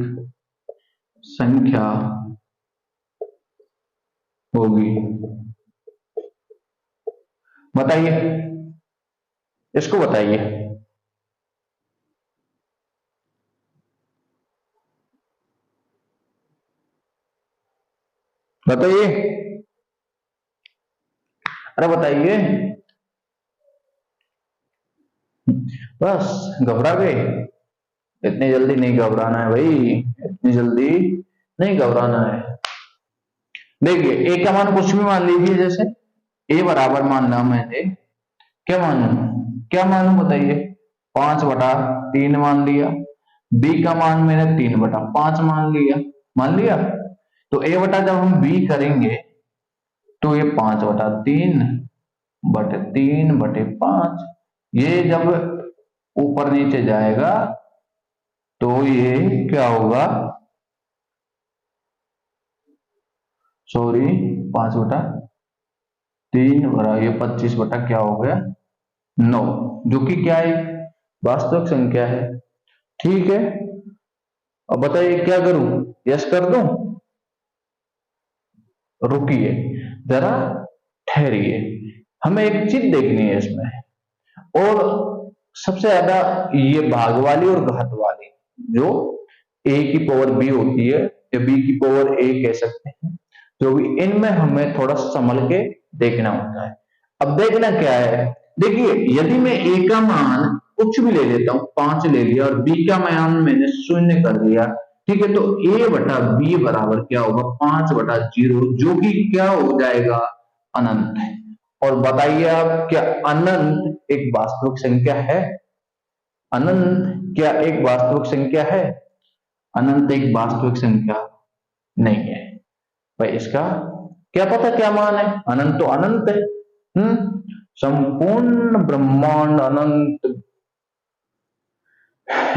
संख्या होगी? बताइए, इसको बताइए। बताइए, अरे बताइए, बस घबरा गए? इतनी जल्दी नहीं घबराना है भाई, इतनी जल्दी नहीं घबराना है। देखिए, ए का मान कुछ भी मान लीजिए, जैसे ए बराबर मानना मैंने, क्या मानू, क्या मानू बताइए, 5/3 मान लिया। बी का मान मैंने 3/5 मान लिया। तो ए बटा जब हम बी करेंगे तो ये 5/3/3/5, ये जब ऊपर नीचे जाएगा तो ये क्या होगा, सॉरी 5/3 बरा ये 25 बटा क्या हो गया, 9, जो कि क्या है, वास्तविक संख्या है। ठीक है, अब बताइए क्या करूं, यस कर दूं? रुकिए जरा, ठहरिए, हमें एक चीज देखनी है इसमें। और सबसे ज्यादा ये भाग वाली और घात वाली, जो a की पावर b होती है या b की पावर a कह सकते हैं, जो भी इनमें हमें थोड़ा संभल के देखना होता है। अब देखना क्या है, देखिए यदि मैं a का मान कुछ भी ले लेता हूं, 5 ले लिया, और b का मान मैंने 0 कर दिया, ठीक है, तो a बटा b बराबर क्या होगा, 5/0, जो कि क्या हो जाएगा, अनंत है। और बताइए आप, क्या अनंत एक वास्तविक संख्या है? अनंत क्या एक वास्तविक संख्या है? अनंत एक वास्तविक संख्या नहीं है भाई। इसका क्या पता क्या मान है, अनंत तो अनंत है। संपूर्ण ब्रह्मांड अनंत,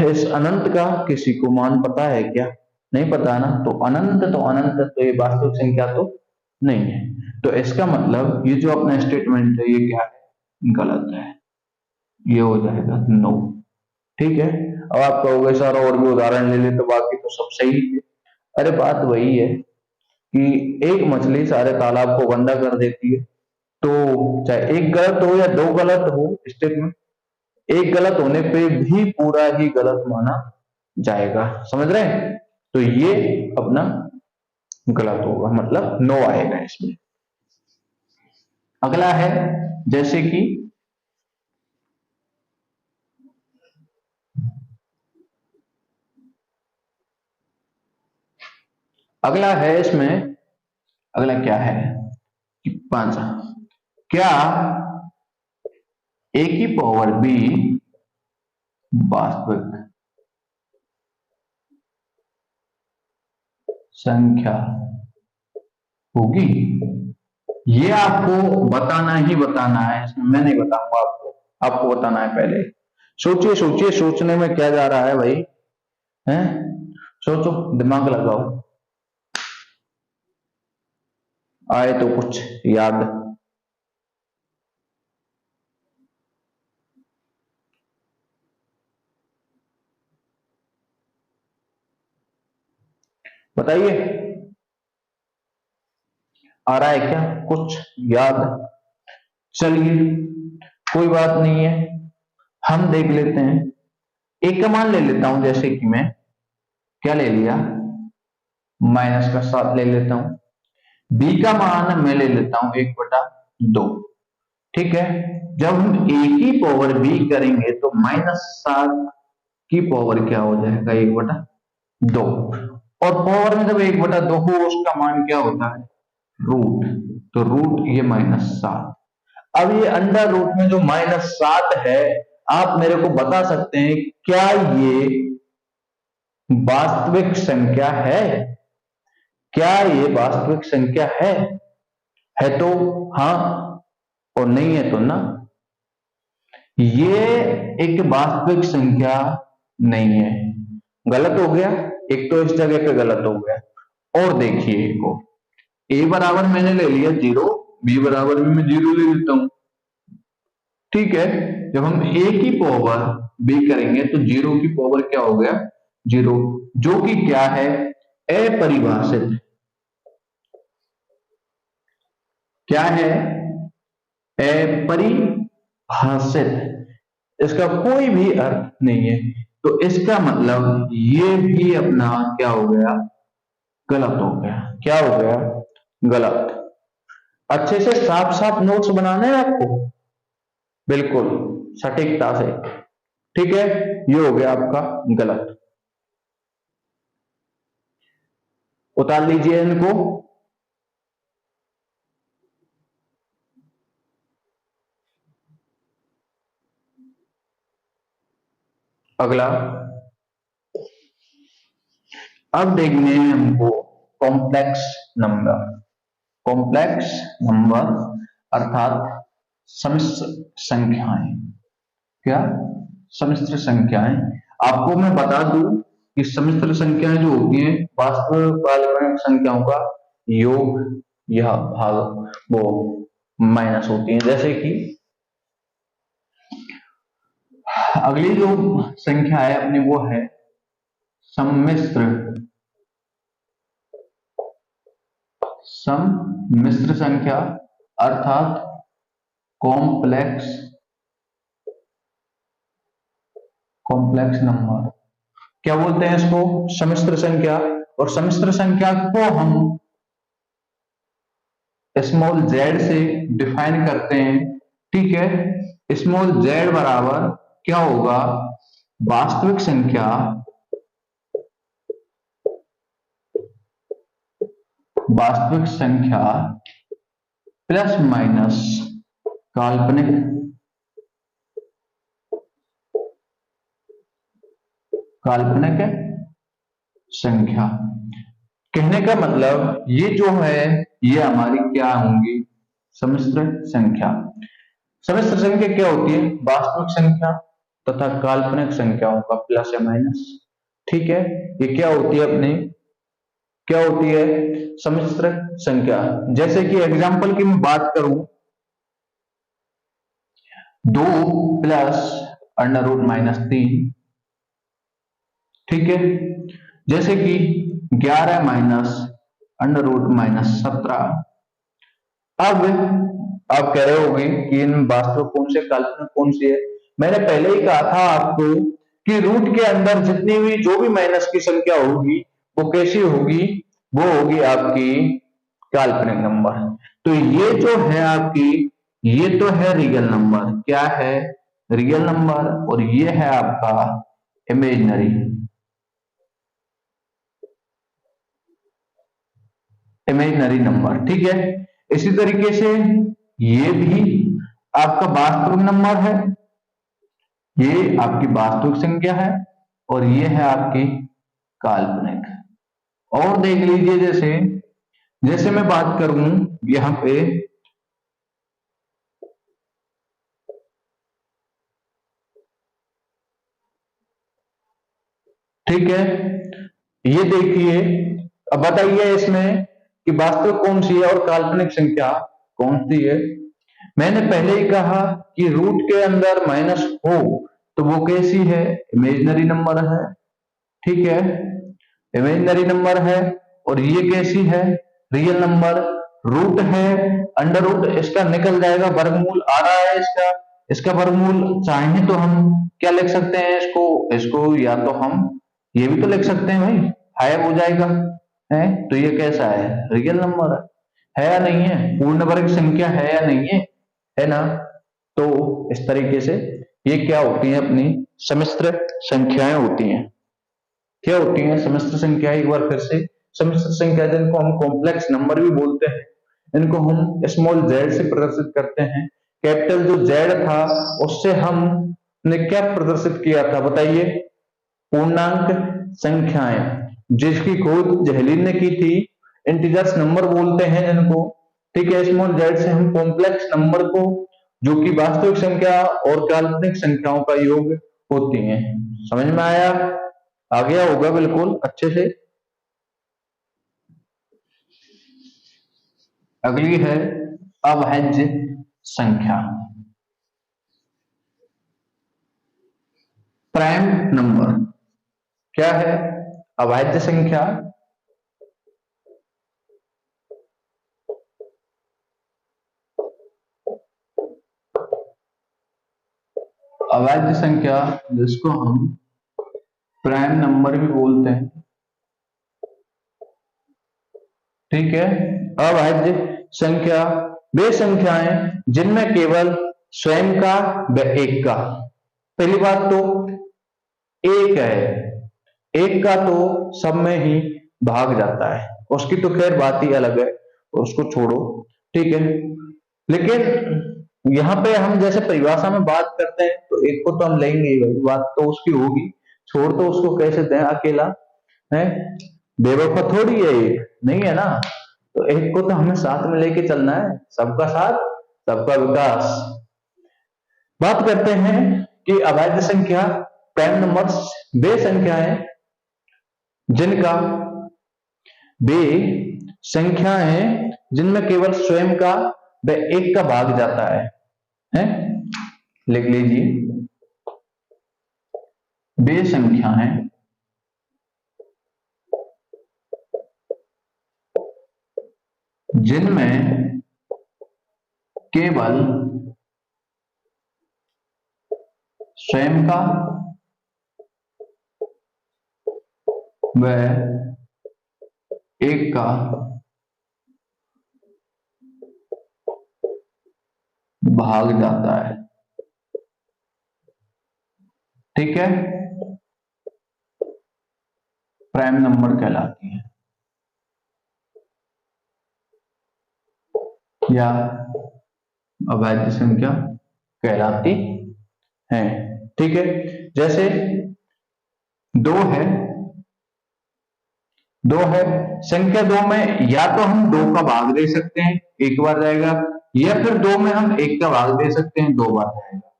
इस अनंत का किसी को मान पता है क्या? नहीं पता ना। तो अनंत तो अनंत, तो ये वास्तविक संख्या तो नहीं है। तो इसका मतलब ये जो अपना स्टेटमेंट है ये क्या है, गलत है। ये हो जाएगा नो। ठीक है, अब आप कहोगे सर और भी उदाहरण ले ले तो बाकी तो सब सही है। अरे बात वही है कि एक मछली सारे तालाब को गंदा कर देती है, तो चाहे एक गलत हो या दो गलत हो स्टेटमेंट, एक गलत होने पे भी पूरा ही गलत माना जाएगा। समझ रहे हैं? तो ये अपना गलत होगा, मतलब नो आएगा इसमें। अगला है, जैसे कि अगला है इसमें, अगला क्या है कि 5, क्या a की पावर b वास्तविक संख्या होगी? ये आपको बताना ही बताना है, इसमें मैं नहीं बताऊंगा आपको, आपको बताना है। पहले सोचिए सोचिए, सोचने में क्या जा रहा है भाई, हैं? सोचो, दिमाग लगाओ, आए तो कुछ याद। बताइए, आ रहा है क्या कुछ याद? चलिए, कोई बात नहीं है, हम देख लेते हैं। एक का मान ले लेता हूं, जैसे कि मैं क्या ले लिया, -7 ले लेता हूं। बी का मान मैं ले लेता हूं 1/2। ठीक है, जब हम a की पावर b करेंगे तो -7 की पावर क्या हो जाएगा, 1/2। और पावर में जब 1/2 हो, उसका मान क्या होता है, रूट। तो रूट ये -7। अब ये अंडर रूट में जो -7 है, आप मेरे को बता सकते हैं क्या ये वास्तविक संख्या है? क्या ये वास्तविक संख्या है तो हाँ, और नहीं है तो ना। ये एक वास्तविक संख्या नहीं है, गलत हो गया, एक तो इस जगह पे गलत हो गया। और देखिए, एक को a बराबर मैंने ले लिया 0, b बराबर भी मैं 0 ले लेता हूं। ठीक है, जब हम a की पावर b करेंगे तो 0 की पावर क्या हो गया, 0, जो कि क्या है, अपरिभाषित। क्या है, अपरिभाषित, इसका कोई भी अर्थ नहीं है। तो इसका मतलब ये भी अपना क्या हो गया, गलत हो गया। क्या हो गया, गलत। अच्छे से साफ साफ नोट्स बनाना है आपको, बिल्कुल सटीकता से। ठीक है, ये हो गया आपका गलत। उतार लीजिए इनको। अगला, अब देखने हैं हमको कॉम्प्लेक्स नंबर। कॉम्प्लेक्स नंबर अर्थात सम्मिश्र संख्याएं। क्या, सम्मिश्र संख्याएं। आपको मैं बता दूं कि सम्मिश्र संख्याएं जो होती हैं, वास्तविक काल्पनिक संख्याओं का योग या भाग वो माइनस होती हैं। जैसे कि अगली जो संख्या है अपनी, वो है सम्मिश्र सम्मिश्र संख्या अर्थात कॉम्प्लेक्स कॉम्प्लेक्स नंबर। क्या बोलते हैं इसको, सम्मिश्र संख्या। और सम्मिश्र संख्या को हम स्मॉल z से डिफाइन करते हैं। ठीक है, स्मॉल z बराबर क्या होगा, वास्तविक संख्या वास्तविक संख्या प्लस माइनस काल्पनिक काल्पनिक संख्या। कहने का मतलब ये जो है, ये हमारी क्या होंगी, सम्मिश्र संख्या। सम्मिश्र संख्या क्या होती है, वास्तविक संख्या तथा काल्पनिक संख्याओं का प्लस या माइनस। ठीक है, ये क्या होती है अपनी, क्या होती है, सम्मिश्र संख्या। जैसे कि एग्जांपल की मैं बात करूं, 2 प्लस √-3। ठीक है, जैसे कि 11 माइनस √-17। अब आप कह रहे होंगे कि इन वास्तविक कौन से काल्पनिक कौन सी है। मैंने पहले ही कहा था आपको कि रूट के अंदर जितनी भी जो भी माइनस की संख्या होगी, वो कैसी होगी, वो होगी आपकी काल्पनिक नंबर। तो ये जो है आपकी, ये तो है रियल नंबर। क्या है, रियल नंबर। और ये है आपका इमेजिनरी इमेजिनरी नंबर। ठीक है, इसी तरीके से ये भी आपका वास्तविक नंबर है, ये आपकी वास्तविक संख्या है, और ये है आपकी काल्पनिक। और देख लीजिए, जैसे जैसे मैं बात करूं यहां पे, ठीक है, ये देखिए। अब बताइए इसमें कि वास्तविक कौन सी है और काल्पनिक संख्या कौन सी है। मैंने पहले ही कहा कि रूट के अंदर माइनस हो तो वो कैसी है, इमेजिनरी नंबर है। ठीक है, इमेजिनरी नंबर है। और ये कैसी है, रियल नंबर। रूट है, अंडर रूट इसका निकल जाएगा, वर्गमूल आ रहा है इसका। इसका वर्गमूल चाहे तो हम क्या लिख सकते हैं, इसको इसको या तो हम ये भी तो लिख सकते हैं भाई, 5 हो जाएगा। है तो ये कैसा है, रियल नंबर है या नहीं है, पूर्ण वर्ग संख्या है या नहीं है ना। तो इस तरीके से ये क्या होती है, अपनी सम्मिश्र संख्याएं होती हैं। क्या होती हैं सम्मिश्र संख्या, एक बार फिर से, सम्मिश्र संख्या जिनको हम कॉम्प्लेक्स नंबर भी बोलते हैं, इनको हम स्मॉल जेड से प्रदर्शित करते हैं। कैपिटल जो जेड था उससे हमने क्या प्रदर्शित किया था बताइए, पूर्णांक संख्याएं, जिसकी खोज जहलीन ने की थी। इंटीजर्स नंबर बोलते हैं जिनको। ठीक है, स्मॉल जेड से हम कॉम्प्लेक्स नंबर को, जो कि वास्तविक संख्या और काल्पनिक संख्याओं का योग होती हैं। समझ में आया, आ गया होगा बिल्कुल अच्छे से। अगली है अभाज्य संख्या, प्राइम नंबर। क्या है अभाज्य संख्या, अभाज्य संख्या जिसको हम प्राइम नंबर भी बोलते हैं। ठीक है, अभाज्य संख्या वे संख्याएं जिनमें केवल स्वयं का व एक का। पहली बात तो एक है, एक का तो सब में ही भाग जाता है, उसकी तो खैर बात ही अलग है, उसको छोड़ो। ठीक है, लेकिन यहाँ पे हम जैसे परिभाषा में बात करते हैं तो एक को तो हम लेंगे ही भाई, बात तो उसकी होगी, छोड़ तो उसको कैसे दें अकेला, है बेवफा थोड़ी है, एक नहीं है ना। तो एक को तो हमें साथ में लेके चलना है, सबका साथ सबका विकास। बात करते हैं कि अभाज्य संख्या प्राइम नंबर्स वे संख्याएं जिनका वे संख्याएं जिनमें केवल स्वयं का व एक का भाग जाता है? लिख लीजिए, वे संख्याएं जिनमें केवल स्वयं का व एक का भाग जाता है। ठीक है, प्राइम नंबर कहलाती है या अभाज्य संख्या कहलाती है। ठीक है, जैसे दो है संख्या, दो में या तो हम दो का भाग दे सकते हैं, एक बार जाएगा, या फिर दो में हम एक का भाग दे सकते हैं, दो बार जाएगा।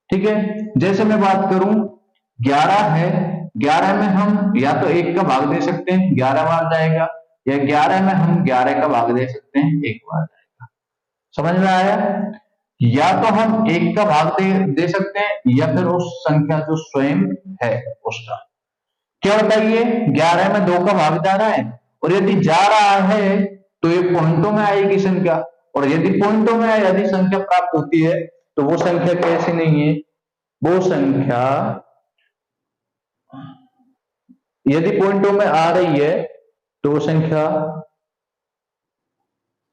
ठीक है, जैसे मैं बात करूं 11 है, 11 में हम या तो एक का भाग दे सकते हैं, 11 बार जाएगा, या 11 में हम 11 का भाग दे सकते हैं, एक बार जाएगा। समझ में आया, या तो हम एक का भाग दे सकते हैं या फिर उस संख्या जो स्वयं है उसका। क्या बताइए, 11 में 2 का भाग जा रहा है, और यदि जा रहा है तो ये पॉइंटों में आएगी संख्या, और यदि पॉइंटों में यदि संख्या प्राप्त होती है तो वो संख्या कैसी नहीं है, वो संख्या यदि पॉइंटों में आ रही है तो वो संख्या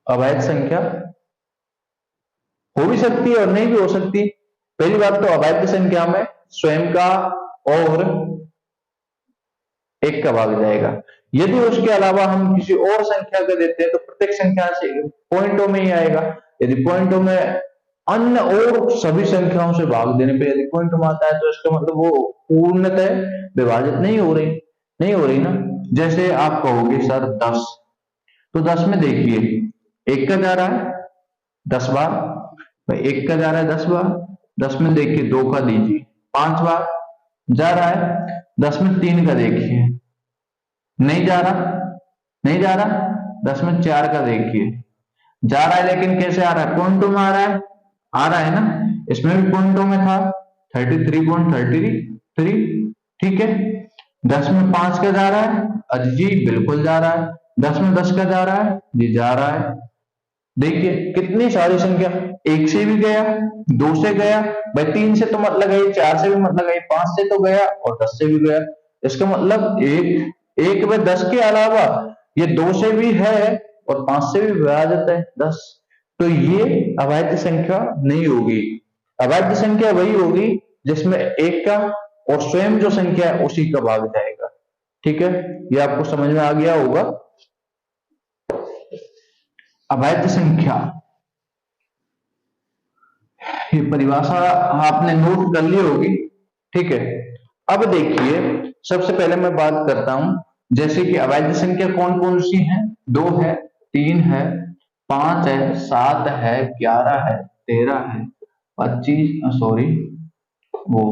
अवैध संख्या हो भी सकती है और नहीं भी हो सकती। पहली बात तो अवैध संख्या में स्वयं का और एक का भाग जाएगा। यदि उसके अलावा हम किसी और संख्या का देते हैं तो प्रत्येक संख्या से पॉइंटों में ही आएगा। यदि पॉइंटों में अन्य और सभी संख्याओं से भाग देने पे यदि पॉइंट में आता है तो इसका मतलब वो पूर्णतः विभाजित नहीं हो रही ना। जैसे आप कहोगे सर 10, तो 10 में देखिए एक का जा रहा है 10 बार, भाई एक का जा रहा है 10 बार, 10 में देखिए 2 का दीजिए 5 बार जा रहा है, 10 में 3 का देखिए, नहीं जा रहा, नहीं जा रहा। 10 में 4 का देखिए, जा रहा है लेकिन कैसे आ रहा है, पॉइंट टू में आ रहा है ना, इसमें भी पॉइंट टू में था 33.33, ठीक है। 10 में 5 का जा रहा है, अजी जी बिल्कुल जा रहा है। 10 में 10 का जा रहा है, जी जा रहा है। देखिए कितनी सारी संख्या, 1 से भी गया, 2 से गया, भाई 3 से तो मत लगाइए, 4 से भी मत लगाइए, 5 से तो गया और 10 से भी गया। इसका मतलब एक में 10 के अलावा ये 2 से भी है और 5 से भी आ जाता है 10। तो ये अवैध संख्या नहीं होगी। अवैध संख्या वही होगी जिसमें एक का और स्वयं जो संख्या है उसी का भाग जाएगा। ठीक है, ये आपको समझ में आ गया होगा। अवैध संख्या, ये परिभाषा आपने नोट कर ली होगी। ठीक है, अब देखिए सबसे पहले मैं बात करता हूं, जैसे कि अवैध संख्या कौन कौन सी है, 2 है, 3 है, 5 है, 7 है, 11 है, 13 है, 25 सॉरी वो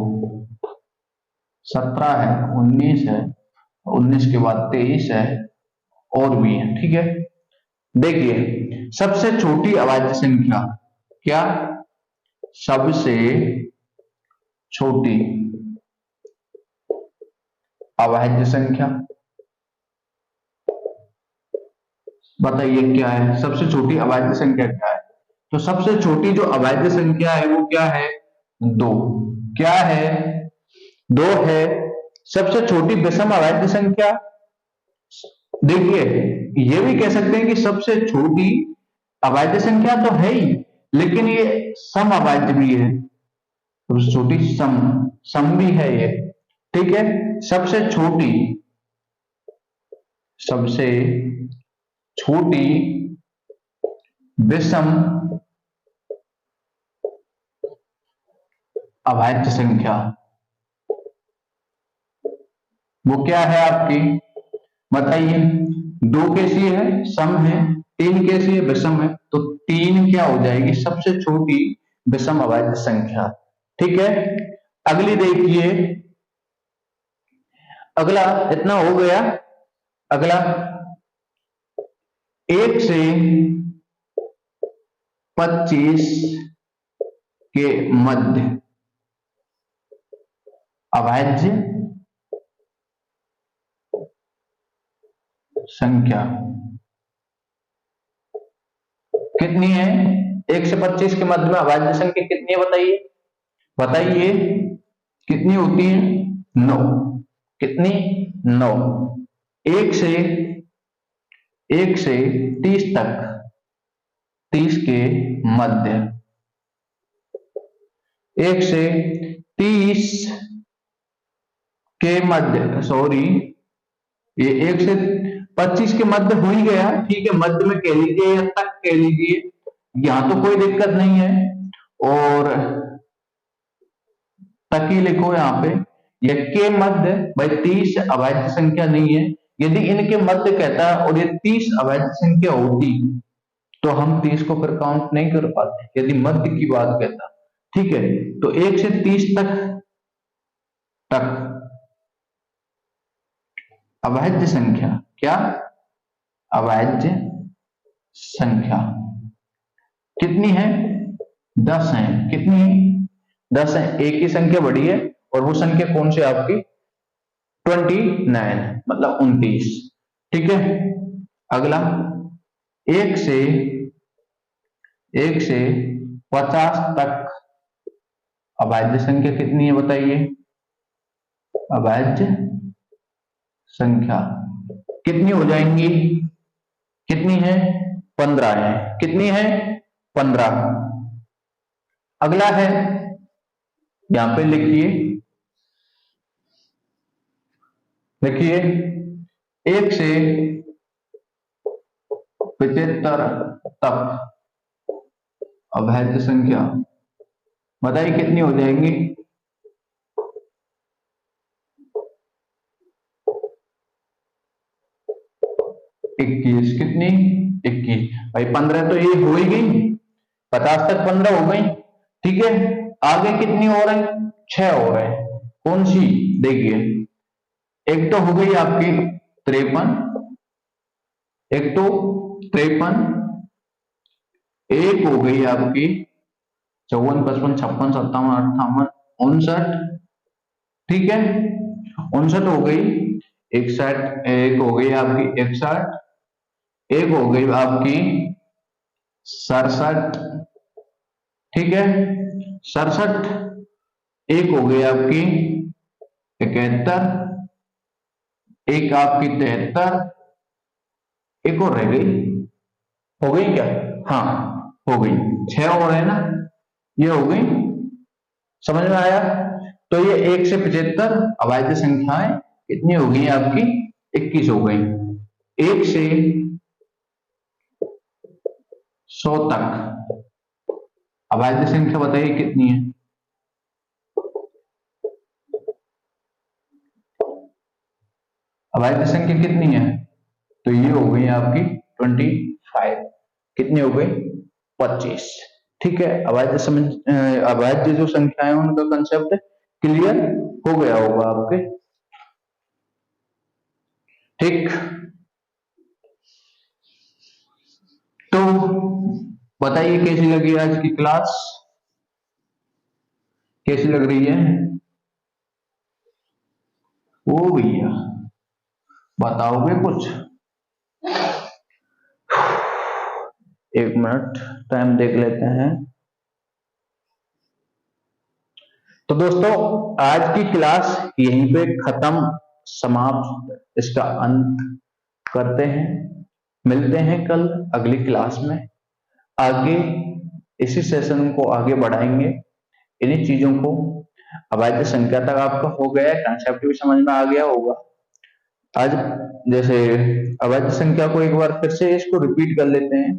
17 है, 19 है, 19 के बाद 23 है और भी है। ठीक है, देखिए सबसे छोटी अवैध संख्या, क्या, सबसे छोटी अवैध संख्या, बताइए क्या है सबसे छोटी अवैध संख्या, क्या है। तो सबसे छोटी जो अवैध संख्या है वो क्या है, 2। क्या है, 2 है। सबसे छोटी विषम अवैध संख्या, देखिए ये भी कह सकते हैं कि सबसे छोटी अवैध संख्या तो है ही, लेकिन ये सम अवैध भी है, सबसे छोटी सम भी है ये। ठीक है, सबसे छोटी विषम अवैध संख्या वो क्या है आपकी, बताइए। 2 कैसी है, सम है। 3 कैसी है, विषम है। तो 3 क्या हो जाएगी, सबसे छोटी विषम अवैध संख्या। ठीक है, अगली देखिए, अगला इतना हो गया। अगला 1 से 25 के मध्य अवैध संख्या कितनी है, 1 से 25 के मध्य में अवैध संख्या कितनी है, बताइए, बताइए कितनी होती है, 9। कितनी, 9। 1 से 30 तक, 30 के मध्य, 1 से 30 के मध्य, सॉरी ये 1 से 25 के मध्य हो ही गया। ठीक है, मध्य में कह लीजिए या तक कह लीजिए, यहां तो कोई दिक्कत नहीं है, और तक ही लिखो यहां पे। ये के मध्य, भाई 30 अवैध संख्या नहीं है। यदि इनके मध्य कहता और ये 30 अवैध संख्या होती तो हम 30 को फिर काउंट नहीं कर पाते, यदि मध्य की बात कहता। ठीक है, तो 1 से 30 तक अवैध संख्या, क्या, अवैध संख्या कितनी है, 10 है। कितनी है, 10 है। एक ही संख्या बड़ी है और वो संख्या कौन सी आपकी, 29, मतलब 29। ठीक है, अगला 1 से 50 तक अवैध संख्या कितनी है, बताइए। अवैध संख्या कितनी हो जाएंगी, कितनी है, 15 है। कितनी है, 15। अगला है, यहां पे लिखिए, 1 से 75 तक अवैध संख्या, बताइए कितनी हो जाएंगी, 21। कितनी, 21। भाई 15 तो ये हो ही गई, 50 तक 15 हो गई। ठीक है, आगे कितनी हो रही, 6 हो रहे हैं। कौन सी, देखिए एक तो हो गई आपकी 53, एक तो 53, एक हो गई आपकी 54, 55, 56, 57, 58, 59, ठीक है, 59 हो गई, 61, एक हो गई आपकी 61, एक हो गई आपकी 67, ठीक है, 67, एक हो गई आपकी 71, एक आपकी 73, एक और रह गई, हो गई क्या? हाँ, हो गई, 6 और है ना, ये हो गई, समझ में आया? तो ये 1 से 75 अभाज्य संख्याएं कितनी हो गई आपकी? 21 हो गई। 1 से 100 तक अभाज्य संख्या बताइए कितनी है? अभाज्य संख्या कितनी है? तो ये हो गई आपकी 25, कितनी हो गई? 25, ठीक है। अभाज्य जो संख्या है उनका कंसेप्ट क्लियर हो गया होगा आपके, ठीक। तो बताइए कैसी लगी आज की क्लास, कैसी लग रही है? ओ भैया बताओगे कुछ? 1 मिनट टाइम देख लेते हैं। तो दोस्तों आज की क्लास यहीं पे खत्म, समाप्त, इसका अंत करते हैं। मिलते हैं कल अगली क्लास में, आगे इसी सेशन को आगे बढ़ाएंगे, इन्हीं चीजों को। अभाज्य संख्या तक आपका हो गया है, कंसेप्ट भी समझ में आ गया होगा। आज जैसे अभाज्य संख्या को एक बार फिर से इसको रिपीट कर लेते हैं।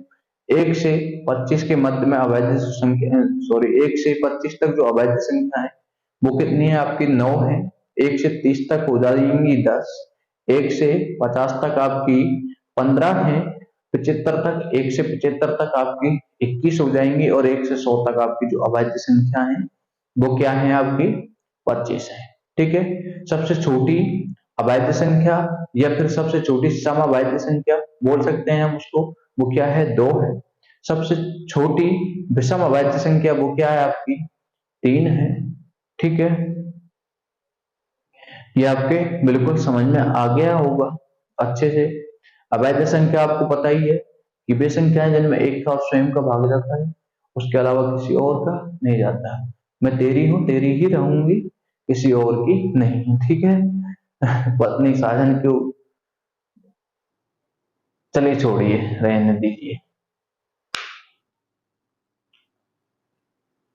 1 से 25 के मध्य में अभाज्य संख्या, सॉरी 1 से 25 तक जो अभाज्य संख्या है वो कितनी है आपकी? 9 है। 1 से 30 तक हो जाएंगी 10, 1 से 50 तक आपकी 15 है, 75 तक, 1 से 75 तक आपकी 21 हो जाएंगी, और 1 से 100 तक आपकी जो अभाज्य संख्या है वो क्या है आपकी? 25 है, ठीक है। सबसे छोटी अभाज्य संख्या या फिर सबसे छोटी समअभाज्य संख्या बोल सकते हैं हम उसको, वो क्या है? 2 है। सबसे छोटी विषम अभाज्य संख्या वो क्या है आपकी? 3 है, ठीक है। ये आपके बिल्कुल समझ में आ गया होगा अच्छे से। अभाज्य संख्या आपको पता ही है कि वे संख्याएं जिनमें एक का स्वयं का भाग जाता है, उसके अलावा किसी और का नहीं जाता। मैं तेरी हूं, तेरी ही रहूंगी, किसी और की नहीं, ठीक है। पत्नी साजन क्यों, चलिए छोड़िए, रहने दीजिए।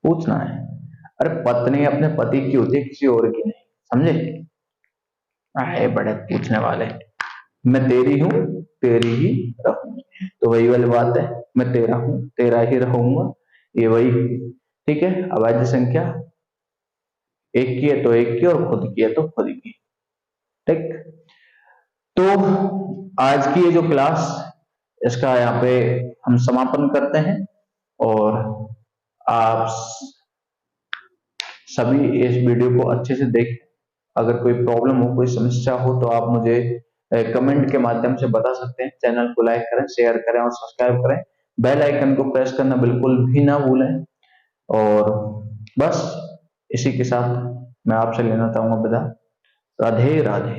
पूछना है, अरे पत्नी अपने पति की होती है, किसी और की नहीं, समझे? आए बड़े पूछने वाले। मैं तेरी हूं, तेरी ही रहूंगी, तो वही वाली बात है, मैं तेरा हूं, तेरा ही रहूंगा, ये वही, ठीक है। अभाज्य संख्या एक की है तो एक की, और खुद की है तो खुद की, ठीक। तो आज की ये जो क्लास, इसका यहाँ पे हम समापन करते हैं, और आप सभी इस वीडियो को अच्छे से देखें। अगर कोई प्रॉब्लम हो, कोई समस्या हो, तो आप मुझे कमेंट के माध्यम से बता सकते हैं। चैनल को लाइक करें, शेयर करें और सब्सक्राइब करें। बेल आइकन को प्रेस करना बिल्कुल भी ना भूलें। और बस इसी के साथ मैं आपसे लेना चाहूंगा विदा। राधे राधे।